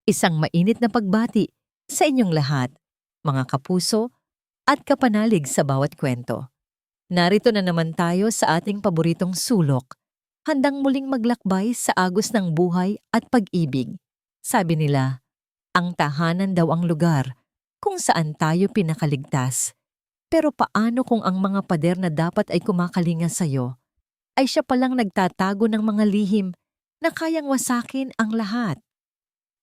Isang mainit na pagbati sa inyong lahat, mga kapuso at kapanalig sa bawat kwento. Narito na naman tayo sa ating paboritong sulok, handang muling maglakbay sa agos ng buhay at pag-ibig. Sabi nila, ang tahanan daw ang lugar kung saan tayo pinakaligtas. Pero paano kung ang mga pader na dapat ay kumakalinga sa'yo, ay siya palang nagtatago ng mga lihim na kayang wasakin ang lahat?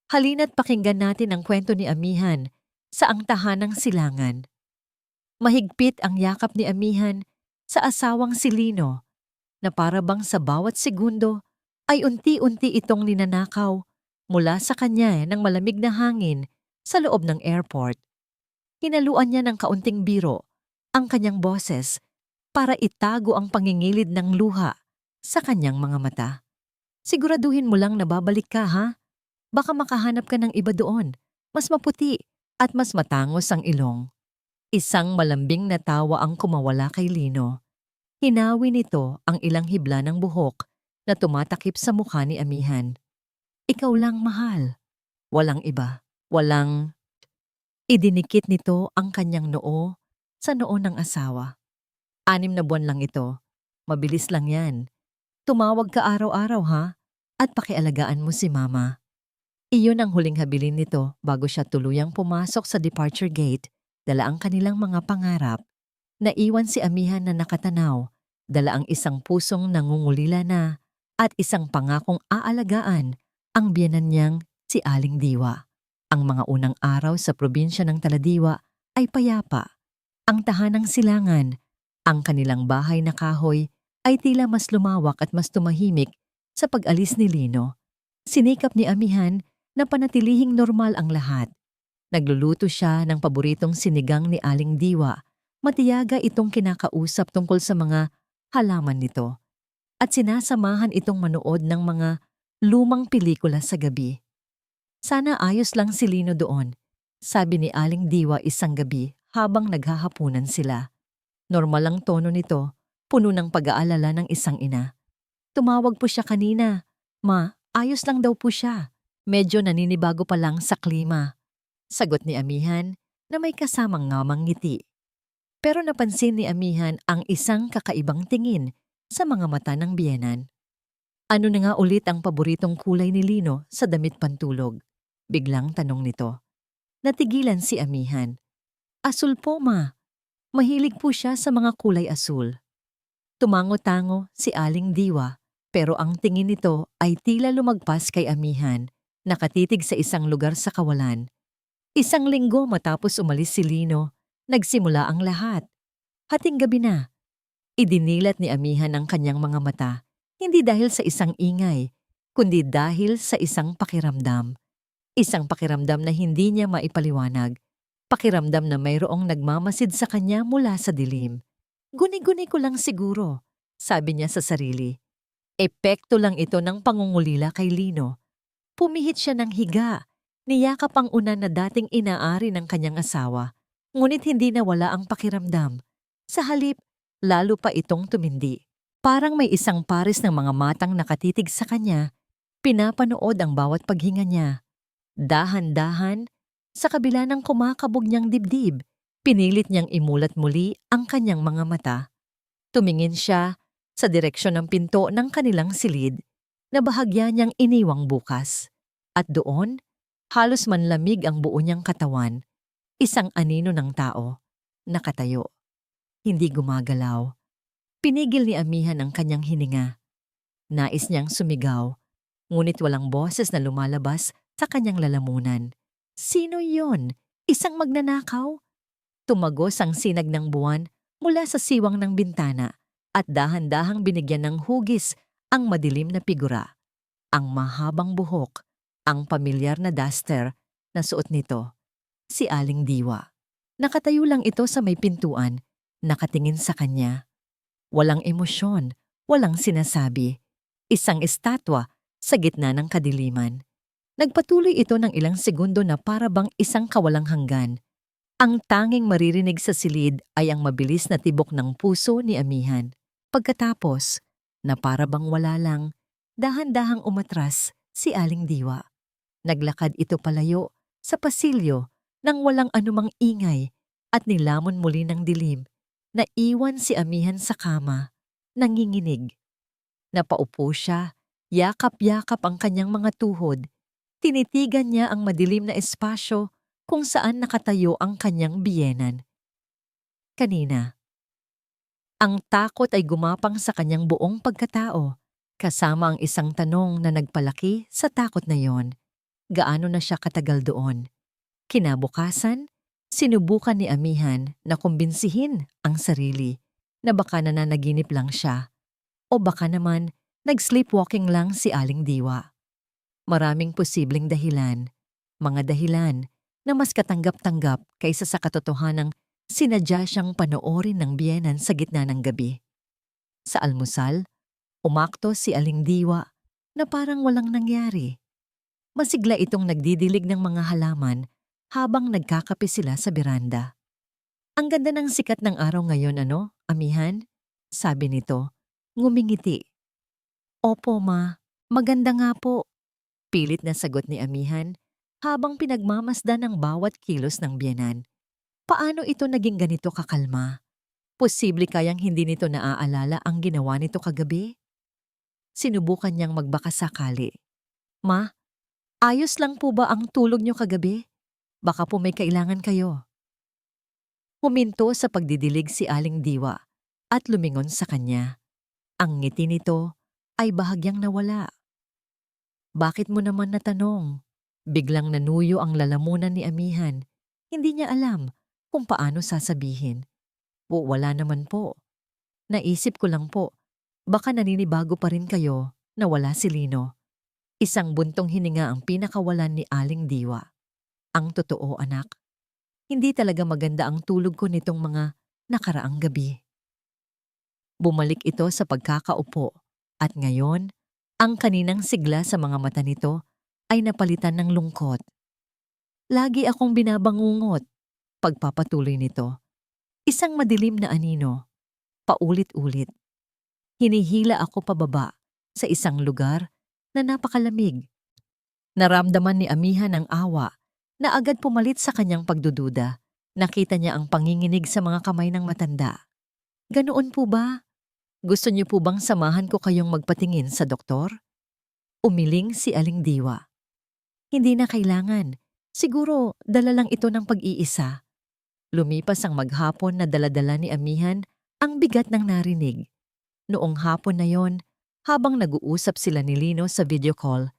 Halina't pakinggan natin ang kwento ni Amihan sa Ang Tahanang Silangan. Mahigpit ang yakap ni Amihan sa asawang si Lino na para bang sa bawat segundo ay unti-unti itong ninanakaw mula sa kanya ng malamig na hangin sa loob ng airport. Hinaluan niya ng kaunting biro ang kanyang boses para itago ang pangingilid ng luha sa kanyang mga mata. Siguraduhin mo lang na babalik ka, ha? Baka makahanap ka ng iba doon, mas maputi at mas matangos ang ilong. Isang malambing na tawa ang kumawala kay Lino. Hinawi nito ang ilang hibla ng buhok na tumatakip sa mukha ni Amihan. Ikaw lang, mahal. Walang iba. Walang... Idinikit nito ang kanyang noo sa noo ng asawa. 6 na buwan lang ito. Mabilis lang yan. Tumawag ka araw-araw, ha? At pakialagaan mo si Mama. Iyon ang huling habilin nito bago siya tuluyang pumasok sa departure gate, dala ang kanilang mga pangarap. Naiwan si Amihan na nakatanaw, dala ang isang pusong nangungulila na at isang pangakong aalagaan ang biyenan niyang si Aling Diwa. Ang mga unang araw sa probinsya ng Taladiwa ay payapa. Ang tahanang silangan, ang kanilang bahay na kahoy ay tila mas lumawak at mas tumahimik sa pag-alis ni Lino. Sinikap ni Amihan na panatilihing normal ang lahat. Nagluluto siya ng paboritong sinigang ni Aling Diwa. Matiyaga itong kinakausap tungkol sa mga halaman nito. At sinasamahan itong manood ng mga lumang pelikula sa gabi. Sana ayos lang si Lino doon, sabi ni Aling Diwa isang gabi habang naghahapunan sila. Normal ang tono nito, puno ng pag-aalala ng isang ina. Tumawag po siya kanina. Ma, ayos lang daw po siya. Medyo naninibago pa lang sa klima. Sagot ni Amihan na may kasamang ngamang ngiti. Pero napansin ni Amihan ang isang kakaibang tingin sa mga mata ng biyenan. Ano na nga ulit ang paboritong kulay ni Lino sa damit pantulog? Biglang tanong nito. Natigilan si Amihan. Asul po, ma. Mahilig po siya sa mga kulay asul. Tumango-tango si Aling Diwa, pero ang tingin nito ay tila lumagpas kay Amihan, nakatitig sa isang lugar sa kawalan. 1 linggo matapos umalis si Lino, nagsimula ang lahat. Hating gabi na. Idinilat ni Amihan ang kanyang mga mata, hindi dahil sa isang ingay, kundi dahil sa isang pakiramdam. Isang pakiramdam na hindi niya maipaliwanag. Pakiramdam na mayroong nagmamasid sa kanya mula sa dilim. Guni-guni ko lang siguro, sabi niya sa sarili. Epekto lang ito ng pangungulila kay Lino. Pumihit siya ng higa, niyakap ang una na dating inaari ng kanyang asawa. Ngunit hindi nawala ang pakiramdam. Sa halip, lalo pa itong tumindi. Parang may isang pares ng mga matang nakatitig sa kanya, pinapanood ang bawat paghinga niya. Dahan-dahan, sa kabila ng kumakabog niyang dibdib, pinilit niyang imulat muli ang kanyang mga mata. Tumingin siya sa direksyon ng pinto ng kanilang silid na bahagya niyang iniwang bukas. At doon, halos manlamig ang buo niyang katawan, isang anino ng tao, nakatayo. Hindi gumagalaw. Pinigil ni Amihan ang kanyang hininga. Nais niyang sumigaw, ngunit walang boses na lumalabas sa kanyang lalamunan. Sino yon? Isang magnanakaw? Tumagos ang sinag ng buwan mula sa siwang ng bintana at dahan-dahang binigyan ng hugis ang madilim na figura. Ang mahabang buhok, ang pamilyar na duster na suot nito. Si Aling Diwa. Nakatayo lang ito sa may pintuan, nakatingin sa kanya. Walang emosyon, walang sinasabi. Isang estatwa sa gitna ng kadiliman. Nagpatuloy ito ng ilang segundo na para bang isang kawalang hanggan. Ang tanging maririnig sa silid ay ang mabilis na tibok ng puso ni Amihan. Pagkatapos, na para bang wala lang, dahan-dahang umatras si Aling Diwa. Naglakad ito palayo sa pasilyo nang walang anumang ingay at nilamon muli ng dilim. Naiwan si amihan sa kama, nanginginig. Napaupo siya, yakap-yakap ang kanyang mga tuhod. Tinitigan niya ang madilim na espasyo kung saan nakatayo ang kanyang biyenan. Kanina, ang takot ay gumapang sa kanyang buong pagkatao, kasama ang isang tanong na nagpalaki sa takot na yon. Gaano na siya katagal doon? Kinabukasan, sinubukan ni amihan na kumbinsihin ang sarili na baka nananaginip lang siya o baka naman nag-sleepwalking lang si Aling Diwa. Maraming posibleng dahilan, mga dahilan na mas katanggap-tanggap kaysa sa katotohanang sinadya siyang panoorin ng biyenan sa gitna ng gabi. Sa almusal, umakto si Aling Diwa na parang walang nangyari. Masigla itong nagdidilig ng mga halaman habang nagkakape sila sa beranda. Ang ganda ng sikat ng araw ngayon, ano, amihan? Sabi nito, ngumingiti. Opo, ma. Maganda nga po. Pilit na sagot ni amihan habang pinagmamasdan ang bawat kilos ng biyenan. Paano ito naging ganito kakalma? Posible kayang hindi nito naaalala ang ginawa nito kagabi? Sinubukan niyang magbakasakali. Ma, ayos lang po ba ang tulog niyo kagabi? Baka po may kailangan kayo. Huminto sa pagdidilig si Aling Diwa at lumingon sa kanya. Ang ngiti nito ay bahagyang nawala. Bakit mo naman natanong? Biglang nanuyo ang lalamunan ni amihan. Hindi niya alam kung paano sasabihin. Wala naman po. Naisip ko lang po, baka naninibago pa rin kayo na wala si Lino. Isang buntong hininga ang pinakawalan ni Aling Diwa. Ang totoo, anak, hindi talaga maganda ang tulog ko nitong mga nakaraang gabi. Bumalik ito sa pagkakaupo at ngayon, ang kaninang sigla sa mga mata nito ay napalitan ng lungkot. Lagi akong binabangungot, pagpapatuloy nito. Isang madilim na anino, paulit-ulit. Hinihila ako pababa sa isang lugar na napakalamig. Naramdaman ni amihan ang awa na agad pumalit sa kanyang pagdududa. Nakita niya ang panginginig sa mga kamay ng matanda. Ganoon po ba? Gusto niyo po bang samahan ko kayong magpatingin sa doktor? Umiling si Aling Diwa. Hindi na kailangan. Siguro dala lang ito ng pag-iisa. Lumipas ang maghapon na daladala ni amihan ang bigat ng narinig. Noong hapon na yon, habang nag-uusap sila ni Lino sa video call,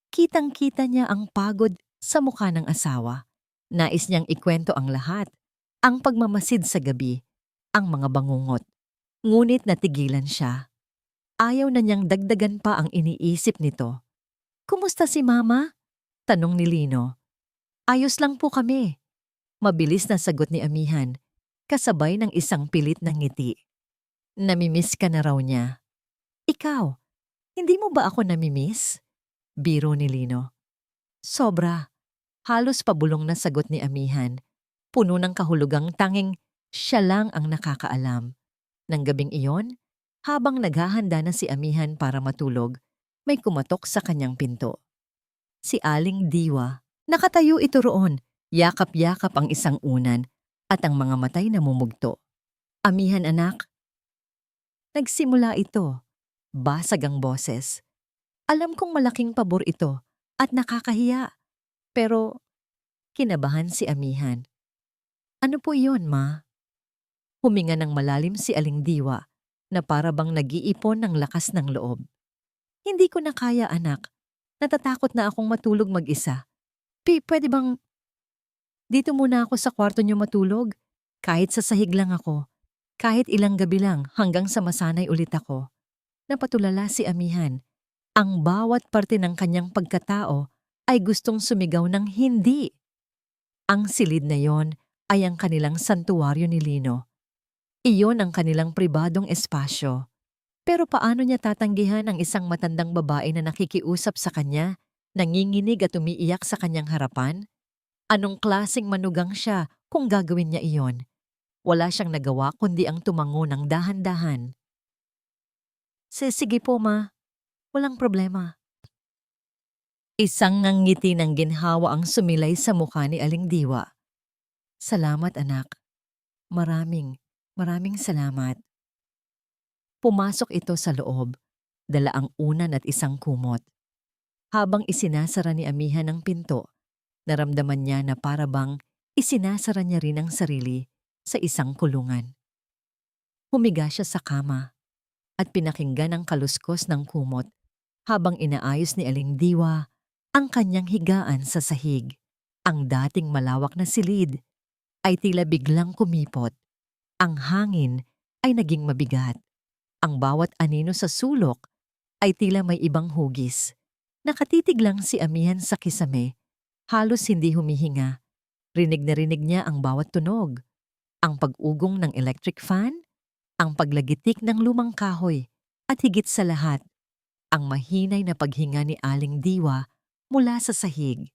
kitang-kita niya ang pagod sa mukha ng asawa. Nais niyang ikwento ang lahat, ang pagmamasid sa gabi, ang mga bangungot. Ngunit natigilan siya. Ayaw na niyang dagdagan pa ang iniisip nito. Kumusta si Mama? Tanong ni Lino. Ayos lang po kami. Mabilis na sagot ni amihan, kasabay ng isang pilit na ngiti. Namimiss ka na raw niya. Ikaw, hindi mo ba ako namimiss? Biro ni Lino. Sobra. Halos pabulong na sagot ni amihan. Puno ng kahulugang tanging siya lang ang nakakaalam. Nang gabing iyon, habang naghahanda na si amihan para matulog, may kumatok sa kanyang pinto. Si Aling Diwa. Nakatayo ito roon, yakap-yakap ang isang unan at ang mga matay namumugto. Amihan, anak. Nagsimula ito. Basag ang boses. Alam kong malaking pabor ito at nakakahiya. Pero kinabahan si amihan. Ano po iyon, ma? Huminga ng malalim si Aling Diwa na para bang nag-iipon ng lakas ng loob. Hindi ko na kaya, anak. Natatakot na akong matulog mag-isa. Pwede bang dito muna ako sa kwarto niyo matulog? Kahit sa sahig lang ako. Kahit ilang gabi lang hanggang sa masanay ulit ako. Napatulala si amihan. Ang bawat parte ng kanyang pagkatao ay gustong sumigaw ng hindi. Ang silid na yon ay ang kanilang santuwaryo ni Lino. Iyon ang kanilang pribadong espasyo. Pero paano niya tatanggihan ang isang matandang babae na nakikiusap sa kanya, nanginginig at umiiyak sa kanyang harapan? Anong klaseng manugang siya kung gagawin niya iyon? Wala siyang nagawa kundi ang tumango ng dahan-dahan. Sige po, ma. Walang problema. Isang ngiti ng ginhawa ang sumilay sa mukha ni Aling Diwa. Salamat anak. Maraming salamat. Pumasok ito sa loob, dala ang unan at isang kumot. Habang isinasara ni Amihan ang pinto, naramdaman niya na para bang isinasara niya rin ang sarili sa isang kulungan. Humiga siya sa kama at pinakinggan ang kaluskos ng kumot habang inaayos ni Aling Diwa ang kanyang higaan sa sahig. Ang dating malawak na silid ay tila biglang kumipot. Ang hangin ay naging mabigat. Ang bawat anino sa sulok ay tila may ibang hugis. Nakatitig lang si Amihan sa kisame, halos hindi humihinga. Rinig na rinig niya ang bawat tunog. Ang pag-ugong ng electric fan, ang paglagitik ng lumang kahoy, at higit sa lahat, ang mahinay na paghinga ni Aling Diwa mula sa sahig.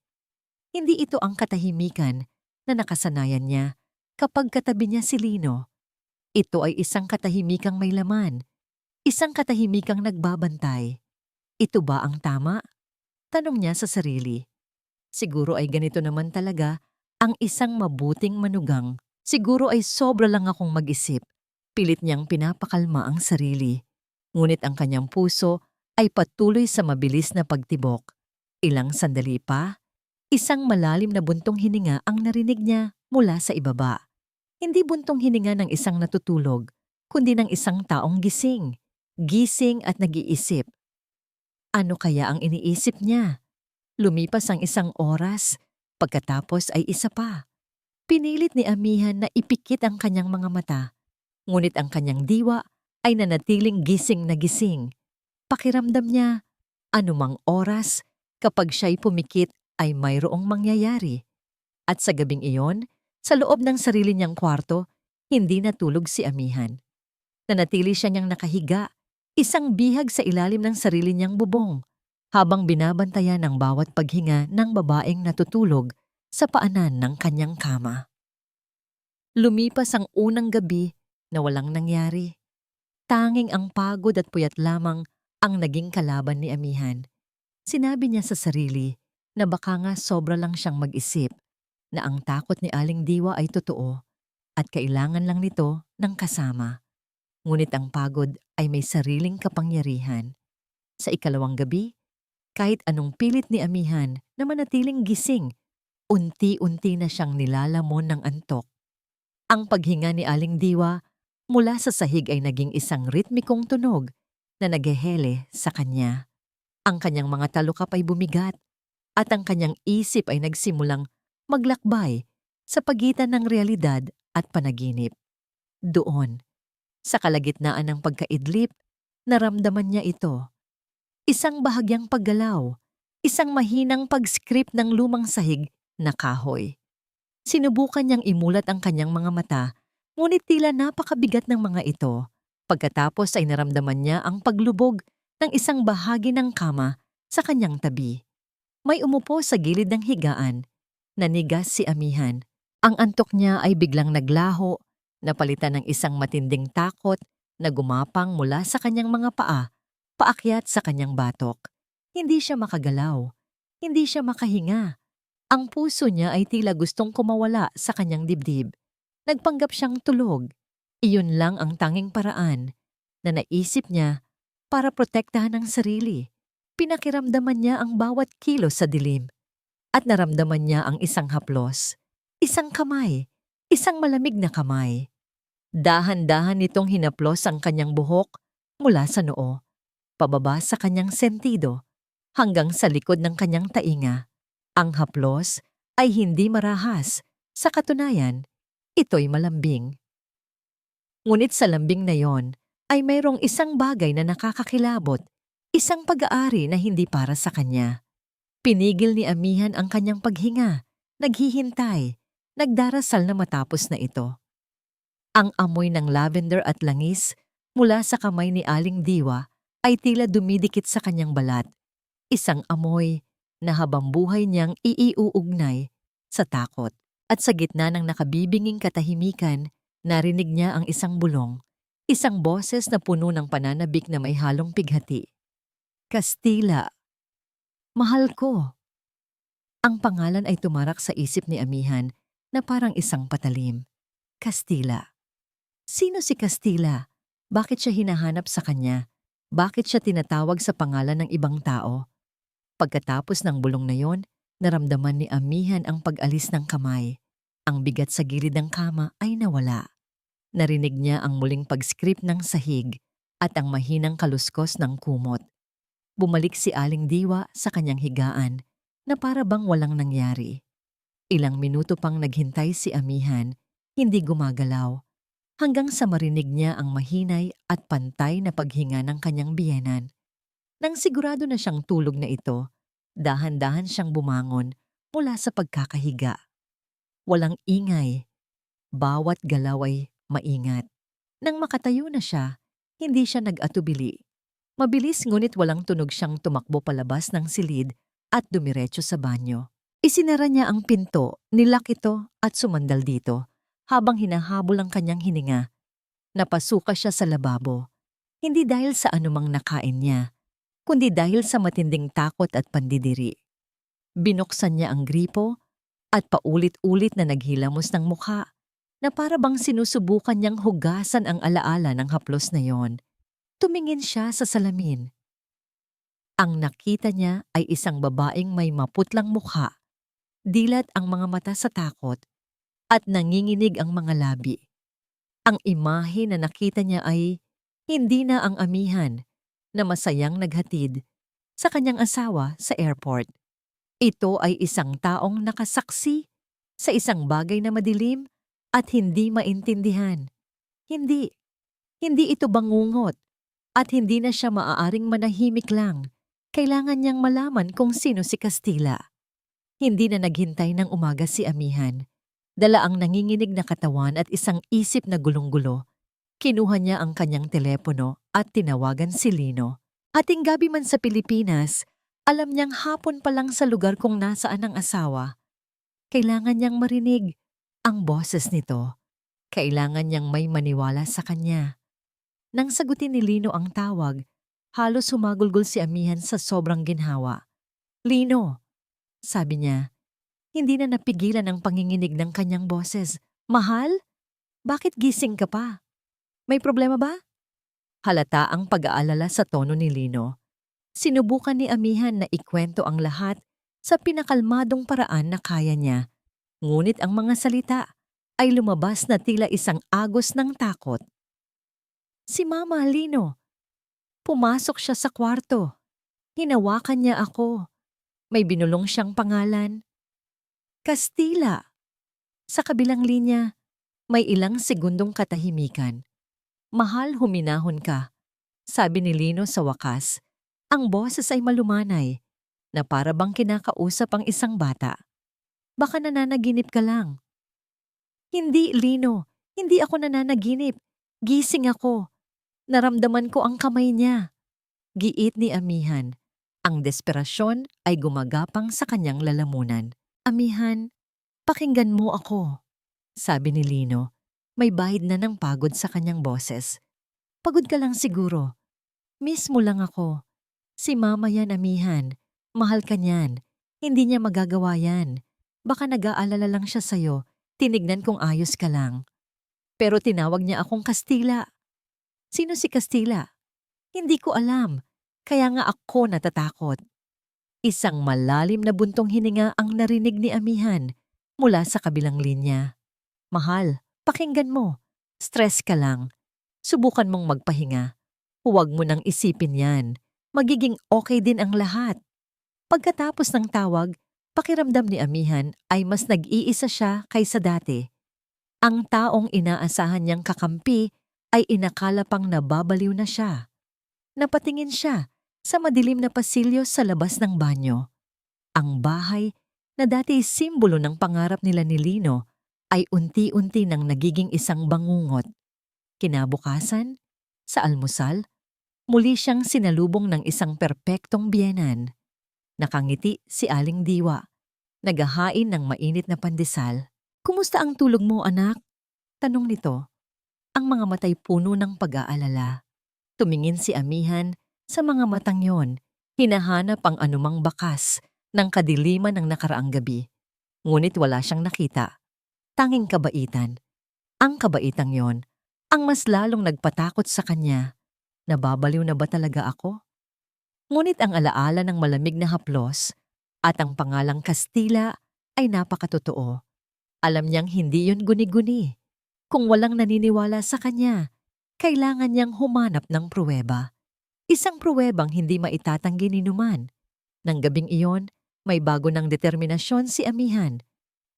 Hindi ito ang katahimikan na nakasanayan niya kapag katabi niya si Lino. Ito ay isang katahimikang may laman, isang katahimikang nagbabantay. Ito ba ang tama? Tanong niya sa sarili. Siguro ay ganito naman talaga ang isang mabuting manugang. Siguro ay sobra lang akong mag-isip. Pilit niyang pinapakalma ang sarili. Ngunit ang kanyang puso ay patuloy sa mabilis na pagtibok. Ilang sandali pa, isang malalim na buntong hininga ang narinig niya mula sa ibaba. Hindi buntong hininga ng isang natutulog, kundi ng isang taong gising. Gising at nag-iisip. Ano kaya ang iniisip niya? Lumipas ang isang oras, pagkatapos ay isa pa. Pinilit ni Amihan na ipikit ang kanyang mga mata, ngunit ang kanyang diwa ay nanatiling gising na gising. Pakiramdam niya, anumang oras, kapag siya'y pumikit ay mayroong mangyayari. At sa gabing iyon, sa loob ng sarili niyang kwarto, hindi natulog si Amihan. Nanatili siya niyang nakahiga, isang bihag sa ilalim ng sarili niyang bubong, habang binabantayan ang bawat paghinga ng babaeng natutulog sa paanan ng kanyang kama. Lumipas ang unang gabi na walang nangyari. Tanging ang pagod at puyat lamang ang naging kalaban ni Amihan. Sinabi niya sa sarili na baka nga sobra lang siyang mag-isip, na ang takot ni Aling Diwa ay totoo at kailangan lang nito ng kasama. Ngunit ang pagod ay may sariling kapangyarihan. Sa ikalawang gabi, kahit anong pilit ni Amihan na manatiling gising, unti-unti na siyang nilalamon ng antok. Ang paghinga ni Aling Diwa mula sa sahig ay naging isang ritmikong tunog na naghehele sa kanya. Ang kanyang mga talukap ay bumigat at ang kanyang isip ay nagsimulang maglakbay sa pagitan ng realidad at panaginip. Doon, sa kalagitnaan ng pagkaidlip, naramdaman niya ito. Isang bahagyang paggalaw, isang mahinang pag-script ng lumang sahig na kahoy. Sinubukan niyang imulat ang kanyang mga mata, ngunit tila napakabigat ng mga ito. Pagkatapos ay naramdaman niya ang paglubog ng isang bahagi ng kama sa kanyang tabi. May umupo sa gilid ng higaan. Nanigas si Amihan. Ang antok niya ay biglang naglaho, napalitan ng isang matinding takot na gumapang mula sa kanyang mga paa, paakyat sa kanyang batok. Hindi siya makagalaw. Hindi siya makahinga. Ang puso niya ay tila gustong kumawala sa kanyang dibdib. Nagpanggap siyang tulog. Iyon lang ang tanging paraan na naisip niya para protektahan ang sarili. Pinakiramdaman niya ang bawat kilos sa dilim. At naramdaman niya ang isang haplos. Isang kamay. Isang malamig na kamay. Dahan-dahan nitong hinaplos ang kanyang buhok mula sa noo, pababa sa kanyang sentido, hanggang sa likod ng kanyang tainga. Ang haplos ay hindi marahas. Sa katunayan, ito'y malambing. Ngunit sa lambing na yon ay mayroong isang bagay na nakakakilabot, isang pag-aari na hindi para sa kanya. Pinigil ni Amihan ang kanyang paghinga, naghihintay, nagdarasal na matapos na ito. Ang amoy ng lavender at langis mula sa kamay ni Aling Diwa ay tila dumidikit sa kanyang balat. Isang amoy na habang buhay niyang iiuugnay sa takot. At sa gitna ng nakabibinging katahimikan, narinig niya ang isang bulong, isang boses na puno ng pananabik na may halong pighati. Kastila. Mahal ko. Ang pangalan ay tumarak sa isip ni Amihan na parang isang patalim. Kastila. Sino si Kastila? Bakit siya hinahanap sa kanya? Bakit siya tinatawag sa pangalan ng ibang tao? Pagkatapos ng bulong na yon, naramdaman ni Amihan ang pag-alis ng kamay. Ang bigat sa gilid ng kama ay nawala. Narinig niya ang muling pag-script ng sahig at ang mahinang kaluskos ng kumot. Bumalik si Aling Diwa sa kanyang higaan na para bang walang nangyari. Ilang minuto pang naghintay si Amihan, hindi gumagalaw, hanggang sa marinig niya ang mahinay at pantay na paghinga ng kanyang biyenan. Nang sigurado na siyang tulog na ito, dahan-dahan siyang bumangon mula sa pagkakahiga. Walang ingay, bawat galaw ay maingat. Nang makatayo na siya, hindi siya nag-atubili. Mabilis ngunit walang tunog siyang tumakbo palabas ng silid at dumiretso sa banyo. Isinara niya ang pinto, nilak ito at sumandal dito habang hinahabol ang kanyang hininga. Napasuka siya sa lababo, hindi dahil sa anumang nakain niya, kundi dahil sa matinding takot at pandidiri. Binuksan niya ang gripo at paulit-ulit na naghilamos ng mukha na para bang sinusubukan niyang hugasan ang alaala ng haplos na yon. Tumingin siya sa salamin. Ang nakita niya ay isang babaeng may maputlang mukha, dilat ang mga mata sa takot, at nanginginig ang mga labi. Ang imahe na nakita niya ay hindi na ang Amihan na masayang naghatid sa kanyang asawa sa airport. Ito ay isang taong nakasaksi sa isang bagay na madilim at hindi maintindihan. Hindi ito bangungot at hindi na siya maaaring manahimik lang. Kailangan niyang malaman kung sino si Kastila. Hindi na naghintay ng umaga si Amihan. Dala ang nanginginig na katawan at isang isip na gulong-gulo. Kinuha niya ang kanyang telepono at tinawagan si Lino. Ating gabi man sa Pilipinas, alam niyang hapon pa lang sa lugar kung nasaan ang asawa. Kailangan niyang marinig ang boses nito. Kailangan niyang may maniwala sa kanya. Nang sagutin ni Lino ang tawag, halos humagulgol si Amihan sa sobrang ginhawa. "Lino," sabi niya, hindi na napigilan ang panginginig ng kanyang boses. "Mahal? Bakit gising ka pa? May problema ba?" Halata ang pag-aalala sa tono ni Lino. Sinubukan ni Amihan na ikwento ang lahat sa pinakalmadong paraan na kaya niya. Ngunit ang mga salita ay lumabas na tila isang agos ng takot. "Si Mama, Lino. Pumasok siya sa kwarto. Hinawakan niya ako. May binulong siyang pangalan. Kastila." Sa kabilang linya, may ilang segundong katahimikan. "Mahal, huminahon ka," sabi ni Lino sa wakas. Ang boses ay malumanay, na para bang kinakausap ang isang bata. "Baka nananaginip ka lang." "Hindi, Lino. Hindi ako nananaginip. Gising ako. Naramdaman ko ang kamay niya." Giit ni Amihan. Ang desperasyon ay gumagapang sa kanyang lalamunan. "Amihan, pakinggan mo ako," sabi ni Lino. May bahid na ng pagod sa kanyang boses. "Pagod ka lang siguro. Miss mo lang ako. Si Mama yan, Amihan. Mahal ka niyan. Hindi niya magagawa yan. Baka nag-aalala lang siya sa'yo. Tinignan kung ayos ka lang." Pero tinawag niya akong Kastila. "Sino si Kastila?" "Hindi ko alam. Kaya nga ako natatakot." Isang malalim na buntong hininga ang narinig ni Amihan mula sa kabilang linya. "Mahal, pakinggan mo. Stress ka lang. Subukan mong magpahinga. Huwag mo nang isipin yan. Magiging okay din ang lahat." Pagkatapos ng tawag, pakiramdam ni Amihan ay mas nag-iisa siya kaysa dati. Ang taong inaasahan niyang kakampi ay inakala pang nababaliw na siya. Napatingin siya sa madilim na pasilyo sa labas ng banyo. Ang bahay na dati simbolo ng pangarap nila ni Lino ay unti-unti nang nagiging isang bangungot. Kinabukasan, sa almusal, muli siyang sinalubong ng isang perpektong biyenan. Nakangiti si Aling Diwa, naghahain ng mainit na pandesal. "Kumusta ang tulog mo, anak?" tanong nito. Ang mga mata'y puno ng pag-aalala. Tumingin si Amihan sa mga matang yon. Hinahanap ang anumang bakas ng kadiliman ng nakaraang gabi. Ngunit wala siyang nakita. Tanging kabaitan. Ang kabaitang yon, ang mas lalong nagpatakot sa kanya. Nababaliw na ba talaga ako? Ngunit ang alaala ng malamig na haplos at ang pangalang Kastila ay napakatotoo. Alam niyang hindi yun guni-guni. Kung walang naniniwala sa kanya, kailangan niyang humanap ng pruweba. Isang pruwebang hindi maitatanggi ni numan. Nang gabing iyon, may bago ng determinasyon si Amihan.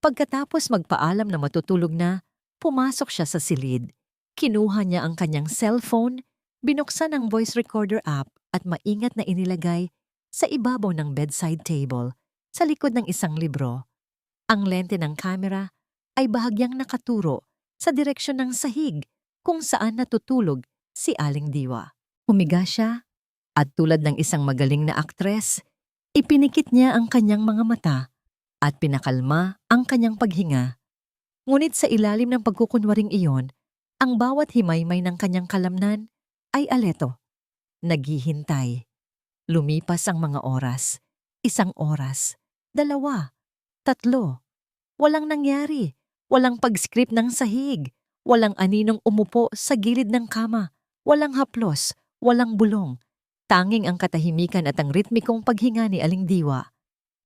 Pagkatapos magpaalam na matutulog na, pumasok siya sa silid. Kinuha niya ang kanyang cellphone, binuksan ang voice recorder app at maingat na inilagay sa ibabaw ng bedside table sa likod ng isang libro. Ang lente ng kamera ay bahagyang nakaturo sa direksyon ng sahig kung saan natutulog si Aling Diwa. Humiga siya at tulad ng isang magaling na aktres, ipinikit niya ang kanyang mga mata at pinakalma ang kanyang paghinga. Ngunit sa ilalim ng pagkukunwaring iyon, ang bawat himaymay ng kanyang kalamnan ay aleto. Naghihintay. Lumipas ang mga oras. 1 oras. 2. 3. Walang nangyari. Walang pag-script ng sahig. Walang aninong umupo sa gilid ng kama. Walang haplos. Walang bulong. Tanging ang katahimikan at ang ritmikong paghinga ni Aling Diwa.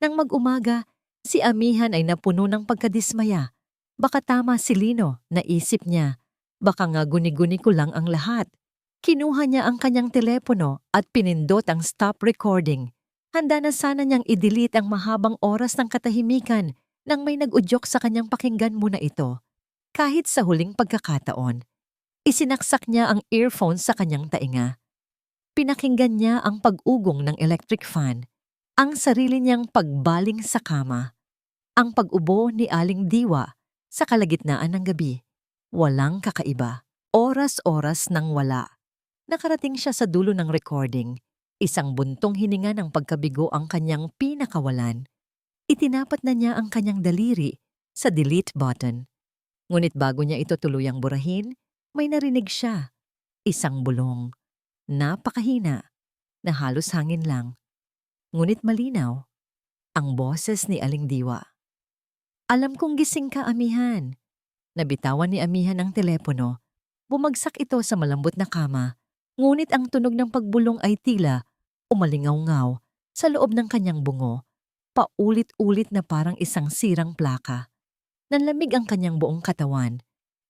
Nang mag-umaga, si Amihan ay napuno ng pagkadismaya. Baka tama si Lino, naisip niya. Baka nga guni-guni ko lang ang lahat. Kinuha niya ang kanyang telepono at pinindot ang stop recording. Handa na sana niyang i-delete ang mahabang oras ng katahimikan nang may nag-udyok sa kanyang pakinggan muna ito. Kahit sa huling pagkakataon, isinaksak niya ang earphone sa kanyang tainga. Pinakinggan niya ang pag-ugong ng electric fan, ang sarili niyang pagbaling sa kama, ang pag-ubo ni Aling Diwa sa kalagitnaan ng gabi. Walang kakaiba. Oras-oras nang wala. Nakarating siya sa dulo ng recording. Isang buntong hininga ng pagkabigo ang kanyang pinakawalan. Itinapat na niya ang kanyang daliri sa delete button. Ngunit bago niya ito tuluyang burahin, may narinig siya. Isang bulong. Napakahina, na halos hangin lang. Ngunit malinaw. Ang boses ni Aling Diwa. Alam kong gising ka, Amihan. Nabitawan ni Amihan ang telepono. Bumagsak ito sa malambot na kama. Ngunit ang tunog ng pagbulong ay tila umalingaw-ngaw sa loob ng kanyang bungo. Paulit-ulit na parang isang sirang plaka. Nanlamig ang kanyang buong katawan.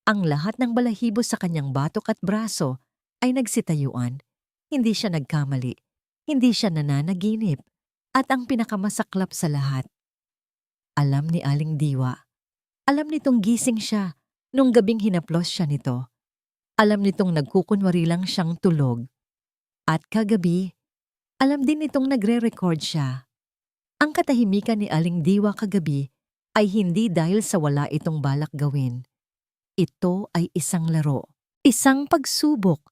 Ang lahat ng balahibo sa kanyang batok at braso ay nagsitayuan. Hindi siya nagkamali. Hindi siya nananaginip. At ang pinakamasaklap sa lahat, alam ni Aling Diwa. Alam nitong gising siya nung gabing hinaplos siya nito. Alam nitong nagkukunwari lang siyang tulog. At kagabi, alam din nitong nagre-record siya. Ang katahimikan ni Aling Diwa kagabi ay hindi dahil sa wala itong balak gawin. Ito ay isang laro, isang pagsubok,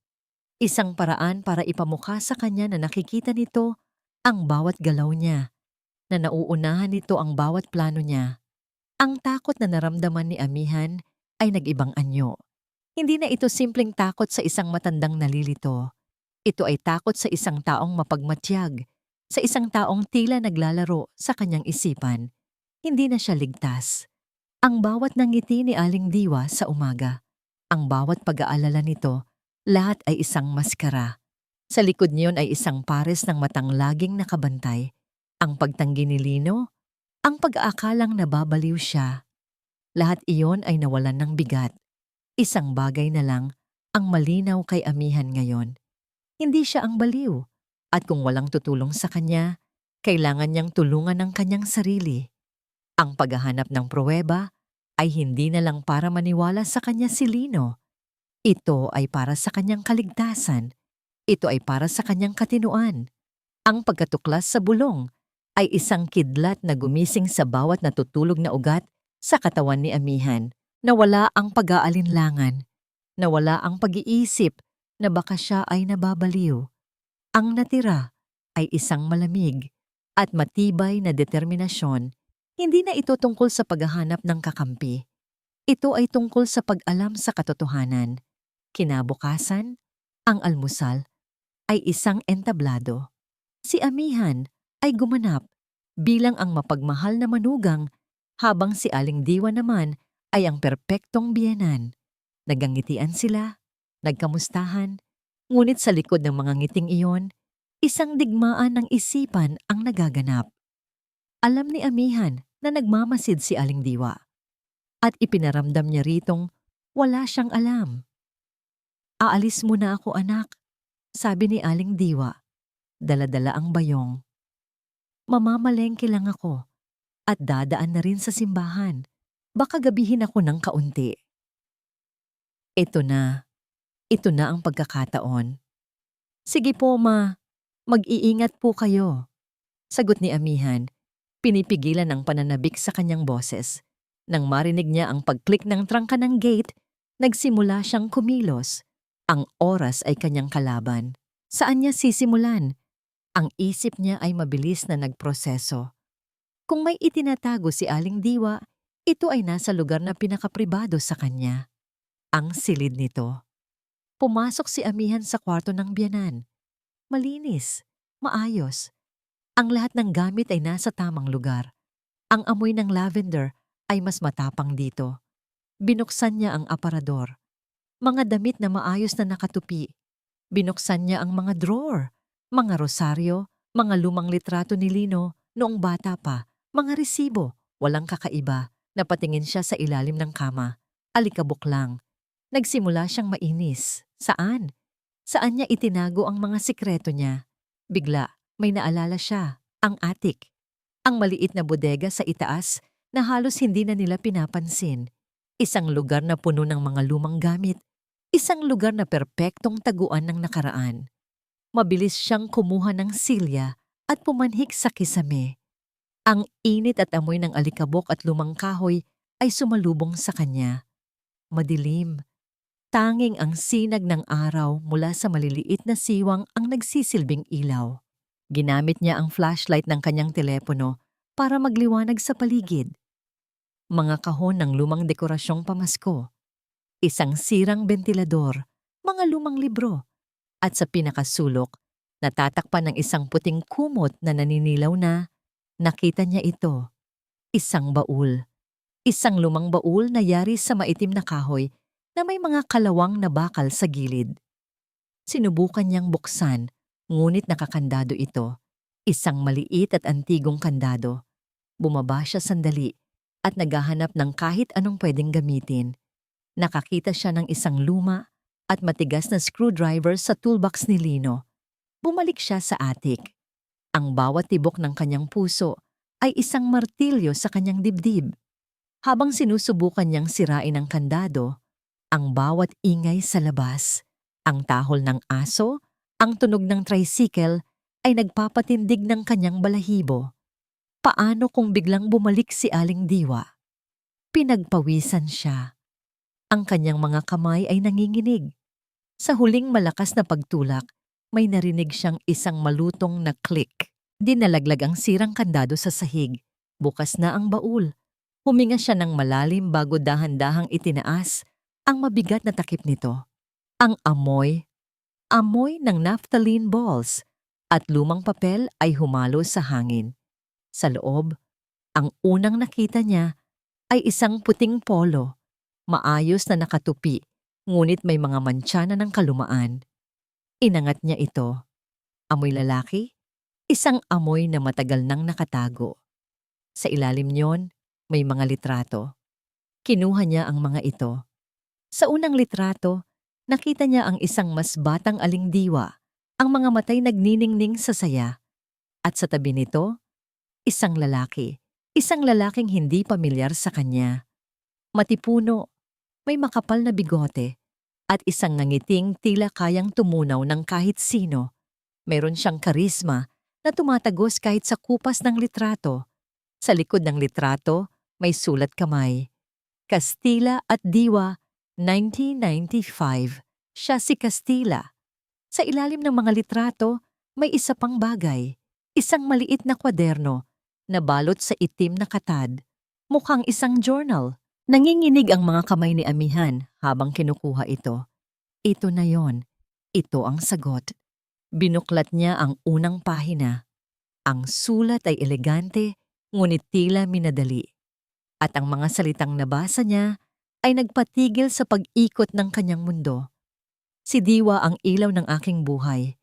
isang paraan para ipamukha sa kanya na nakikita nito ang bawat galaw niya, na nauunahan nito ang bawat plano niya. Ang takot na naramdaman ni Amihan ay nag-ibang anyo. Hindi na ito simpleng takot sa isang matandang nalilito. Ito ay takot sa isang taong mapagmatyag, sa isang taong tila naglalaro sa kanyang isipan. Hindi na siya ligtas. Ang bawat nangiti ni Aling Diwa sa umaga, ang bawat pag-aalala nito, lahat ay isang maskara. Sa likod niyon ay isang pares ng matang laging nakabantay. Ang pagtanggi ni Lino, ang pag-aakalang nababaliw siya. Lahat iyon ay nawalan ng bigat. Isang bagay na lang ang malinaw kay Amihan ngayon. Hindi siya ang baliw. At kung walang tutulong sa kanya, kailangan niyang tulungan ng kanyang sarili. Ang paghahanap ng pruweba ay hindi na lang para maniwala sa kanya si Lino. Ito ay para sa kanyang kaligtasan. Ito ay para sa kanyang katinuan. Ang pagkatuklas sa bulong ay isang kidlat na gumising sa bawat natutulog na ugat sa katawan ni Amihan. Nawala ang pag-aalinlangan, nawala ang pag-iisip na baka siya ay nababaliw. Ang natira ay isang malamig at matibay na determinasyon. Hindi na ito tungkol sa paghahanap ng kakampi. Ito ay tungkol sa pag-alam sa katotohanan. Kinabukasan, ang almusal ay isang entablado. Si Amihan ay gumanap bilang ang mapagmahal na manugang habang si Aling Diwa naman ay ang perpektong biyenan. Nagangitian sila, nagkamustahan, ngunit sa likod ng mga ngiting iyon, isang digmaan ng isipan ang nagaganap. Alam ni Amihan na nagmamasid si Aling Diwa at ipinaramdam niya ritong wala siyang alam. "Aalis muna ako, anak," sabi ni Aling Diwa. Dala-dala ang bayong. "Mamamalengke lang ako at dadaan na rin sa simbahan. Baka gabihin ako ng kaunti." Ito na. Ito na ang pagkakataon. "Sige po, ma. Mag-iingat po kayo," sagot ni Amihan. Pinipigilan ang pananabik sa kanyang boses. Nang marinig niya ang pag-click ng trangka ng gate, nagsimula siyang kumilos. Ang oras ay kanyang kalaban. Saan niya sisimulan? Ang isip niya ay mabilis na nagproseso. Kung may itinatago si Aling Diwa, ito ay nasa lugar na pinakapribado sa kanya. Ang silid nito. Pumasok si Amihan sa kwarto ng biyanan. Malinis, maayos. Ang lahat ng gamit ay nasa tamang lugar. Ang amoy ng lavender ay mas matapang dito. Binuksan niya ang aparador. Mga damit na maayos na nakatupi. Binuksan niya ang mga drawer, mga rosaryo, mga lumang litrato ni Lino noong bata pa, mga resibo, walang kakaiba. Napatingin siya sa ilalim ng kama. Alikabok lang. Nagsimula siyang mainis. Saan? Saan niya itinago ang mga sikreto niya? Bigla, may naalala siya, ang attic. Ang maliit na bodega sa itaas na halos hindi na nila pinapansin. Isang lugar na puno ng mga lumang gamit. Isang lugar na perpektong taguan ng nakaraan. Mabilis siyang kumuha ng silya at pumanhik sa kisame. Ang init at amoy ng alikabok at lumang kahoy ay sumalubong sa kanya. Madilim. Tanging ang sinag ng araw mula sa maliliit na siwang ang nagsisilbing ilaw. Ginamit niya ang flashlight ng kanyang telepono para magliwanag sa paligid. Mga kahon ng lumang dekorasyong pamasko, isang sirang bentilador, mga lumang libro, at sa pinakasulok, natatakpan ng isang puting kumot na naninilaw na, nakita niya ito. Isang baul. Isang lumang baul na yari sa maitim na kahoy na may mga kalawang na bakal sa gilid. Sinubukan niyang buksan, ngunit nakakandado ito. Isang maliit at antigong kandado. Bumaba siya sandali at naghahanap ng kahit anong pwedeng gamitin. Nakakita siya ng isang luma at matigas na screwdriver sa toolbox ni Lino. Bumalik siya sa attic. Ang bawat tibok ng kanyang puso ay isang martilyo sa kanyang dibdib. Habang sinusubukan niyang sirain ang kandado, ang bawat ingay sa labas, ang tahol ng aso, ang tunog ng tricycle ay nagpapatindig ng kanyang balahibo. Paano kung biglang bumalik si Aling Diwa? Pinagpawisan siya. Ang kanyang mga kamay ay nanginginig. Sa huling malakas na pagtulak, may narinig siyang isang malutong na click. Dinalaglag ang sirang kandado sa sahig. Bukas na ang baul. Huminga siya ng malalim bago dahan-dahang itinaas ang mabigat na takip nito. Ang amoy ng naphthalene balls at lumang papel ay humalo sa hangin. Sa loob, ang unang nakita niya ay isang puting polo, maayos na nakatupi, ngunit may mga mantsana ng kalumaan. Inangat niya ito. Amoy lalaki? Isang amoy na matagal nang nakatago. Sa ilalim niyon, may mga litrato. Kinuha niya ang mga ito. Sa unang litrato, nakita niya ang isang mas batang Aling Diwa, ang mga matay nagniningning sa saya. At sa tabi nito, isang lalaki. Isang lalaking hindi pamilyar sa kanya. Matipuno, may makapal na bigote, at isang nangiting tila kayang tumunaw ng kahit sino. Meron siyang karisma na tumatagos kahit sa kupas ng litrato. Sa likod ng litrato, may sulat kamay. Castilla at Diwa, 1995. Siya si Castilla. Sa ilalim ng mga litrato, may isa pang bagay. Isang maliit na kwaderno na balot sa itim na katad. Mukhang isang journal. Nanginginig ang mga kamay ni Amihan habang kinukuha ito. Ito na yon. Ito ang sagot. Binuklat niya ang unang pahina. Ang sulat ay elegante, ngunit tila minadali. At ang mga salitang nabasa niya ay nagpatigil sa pag-ikot ng kanyang mundo. Si Diwa ang ilaw ng aking buhay.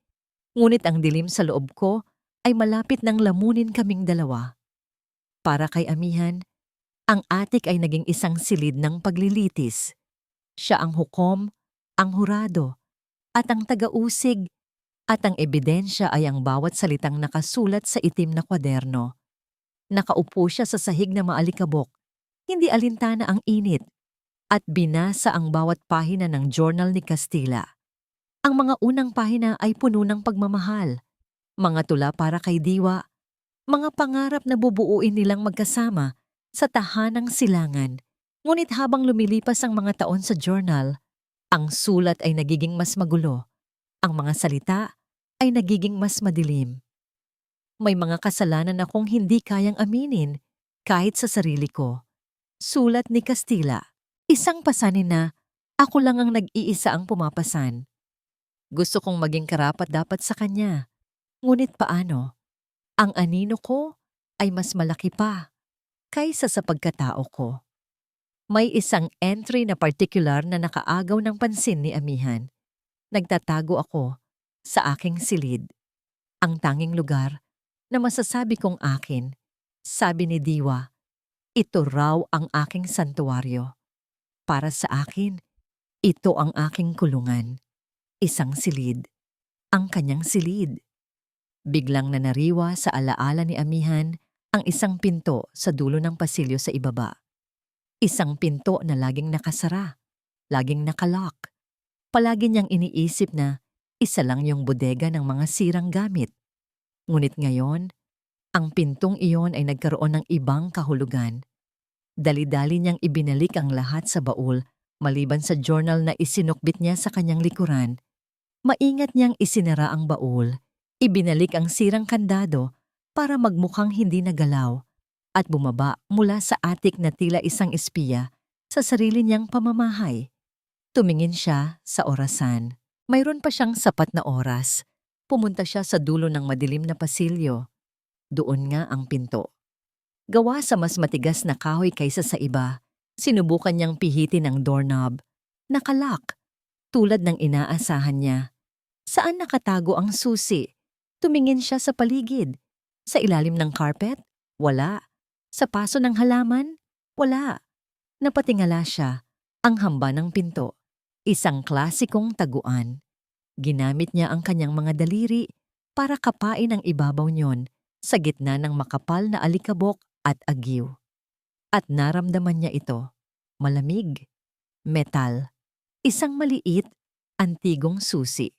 Ngunit ang dilim sa loob ko ay malapit nang lamunin kaming dalawa. Para kay Amihan, ang atik ay naging isang silid ng paglilitis. Siya ang hukom, ang hurado, at ang taga-usig, at ang ebidensya ay ang bawat salitang nakasulat sa itim na kwaderno. Nakaupo siya sa sahig na maalikabok, hindi alintana ang init, at binasa ang bawat pahina ng journal ni Castilla. Ang mga unang pahina ay puno ng pagmamahal, mga tula para kay Diwa, mga pangarap na bubuuin nilang magkasama sa tahanang silangan. Ngunit habang lumilipas ang mga taon sa journal, ang sulat ay nagiging mas magulo. Ang mga salita ay nagiging mas madilim. May mga kasalanan akong hindi kayang aminin kahit sa sarili ko. Sulat ni Castilla, isang pasanin na ako lang ang nag-iisa ang pumapasan. Gusto kong maging karapat-dapat sa kanya. Ngunit paano? Ang anino ko ay mas malaki pa kaysa sa pagkatao ko. May isang entry na particular na nakaagaw ng pansin ni Amihan. Nagtatago ako sa aking silid. Ang tanging lugar na masasabi kong akin, sabi ni Diwa, ito raw ang aking santuwaryo. Para sa akin, ito ang aking kulungan. Isang silid, ang kanyang silid. Biglang nanariwa sa alaala ni Amihan ang isang pinto sa dulo ng pasilyo sa ibaba. Isang pinto na laging nakasara, laging nakalock. Palagi niyang iniisip na isa lang yung bodega ng mga sirang gamit. Ngunit ngayon, ang pintong iyon ay nagkaroon ng ibang kahulugan. Dali-dali niyang ibinalik ang lahat sa baul maliban sa journal na isinukbit niya sa kanyang likuran. Maingat niyang isinara ang baul, ibinalik ang sirang kandado para magmukhang hindi nagalaw at bumaba mula sa atik na tila isang espiya sa sarili niyang pamamahay. Tumingin siya sa orasan. Mayroon pa siyang sapat na oras. Pumunta siya sa dulo ng madilim na pasilyo. Doon nga ang pinto. Gawa sa mas matigas na kahoy kaysa sa iba, sinubukan niyang pihitin ang doorknob. Nakalock, tulad ng inaasahan niya. Saan nakatago ang susi? Tumingin siya sa paligid. Sa ilalim ng carpet? Wala. Sa paso ng halaman? Wala. Napatingala siya. Ang hamba ng pinto. Isang klasikong taguan. Ginamit niya ang kanyang mga daliri para kapain ang ibabaw niyon sa gitna ng makapal na alikabok at agyo. At naramdaman niya ito. Malamig. Metal. Isang maliit, antigong susi.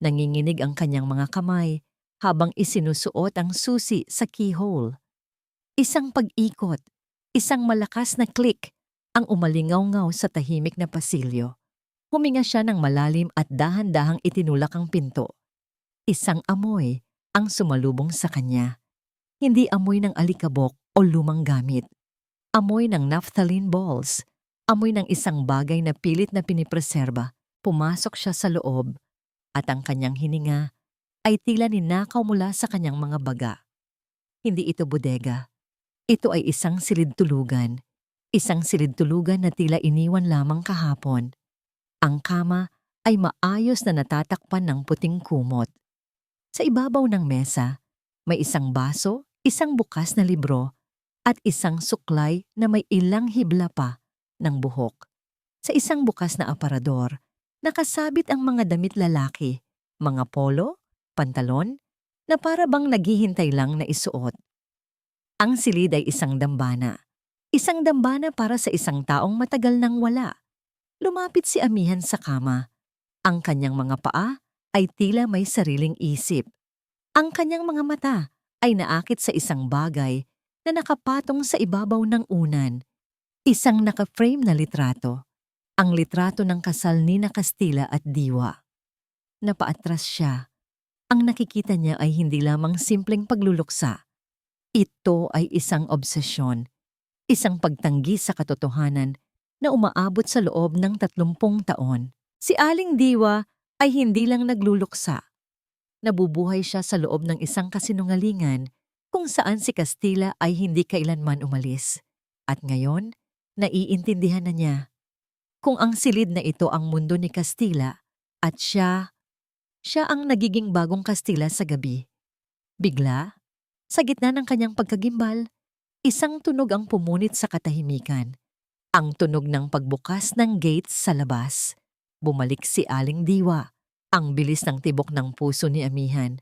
Nanginginig ang kanyang mga kamay habang isinusuot ang susi sa keyhole. Isang pag-ikot, isang malakas na click ang umalingaw-ngaw sa tahimik na pasilyo. Huminga siya ng malalim at dahan-dahang itinulak ang pinto. Isang amoy ang sumalubong sa kanya. Hindi amoy ng alikabok o lumang gamit. Amoy ng naphthalene balls. Amoy ng isang bagay na pilit na pinipreserba. Pumasok siya sa loob at ang kanyang hininga ay tila ninakaw mula sa kanyang mga baga. Hindi ito bodega. Ito ay isang silid-tulugan. Isang silid-tulugan na tila iniwan lamang kahapon. Ang kama ay maayos na natatakpan ng puting kumot. Sa ibabaw ng mesa, may isang baso, isang bukas na libro, at isang suklay na may ilang hibla pa ng buhok. Sa isang bukas na aparador, nakasabit ang mga damit lalaki, mga polo, pantalon, na para bang naghihintay lang na isuot. Ang silid ay isang dambana. Isang dambana para sa isang taong matagal nang wala. Lumapit si Amihan sa kama. Ang kanyang mga paa ay tila may sariling isip. Ang kanyang mga mata ay naakit sa isang bagay na nakapatong sa ibabaw ng unan. Isang naka-frame na litrato. Ang litrato ng kasal ni na Castilla at Diwa. Napaatras siya. Ang nakikita niya ay hindi lamang simpleng pagluluksa. Ito ay isang obsesyon, isang pagtanggi sa katotohanan na umaabot sa loob ng 30 taon. Si Aling Diwa ay hindi lang nagluluksa. Nabubuhay siya sa loob ng isang kasinungalingan kung saan si Castilla ay hindi kailanman umalis. At ngayon, naiintindihan na niya kung ang silid na ito ang mundo ni Castilla at siya ang nagiging bagong Kastila sa gabi. Bigla, sa gitna ng kanyang pagkagimbal, isang tunog ang pumunit sa katahimikan. Ang tunog ng pagbukas ng gate sa labas. Bumalik si Aling Diwa. Ang bilis ng tibok ng puso ni Amihan.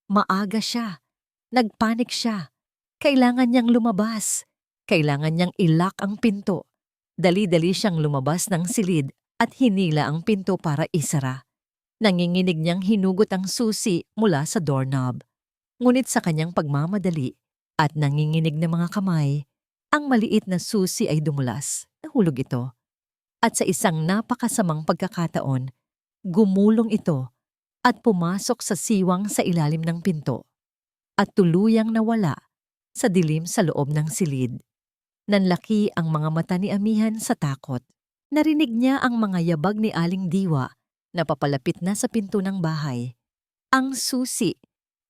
Maaga siya. Nagpanik siya. Kailangan niyang lumabas. Kailangan niyang ilock ang pinto. Dali-dali siyang lumabas ng silid at hinila ang pinto para isara. Nanginginig niyang hinugot ang susi mula sa doorknob. Ngunit sa kanyang pagmamadali at nanginginig na mga kamay, ang maliit na susi ay dumulas. Nahulog ito. At sa isang napakasamang pagkakataon, gumulong ito at pumasok sa siwang sa ilalim ng pinto at tuluyang nawala sa dilim sa loob ng silid. Nanlaki ang mga mata ni Amihan sa takot. Narinig niya ang mga yabag ni Aling Diwa na papalapit na sa pinto ng bahay. Ang susi,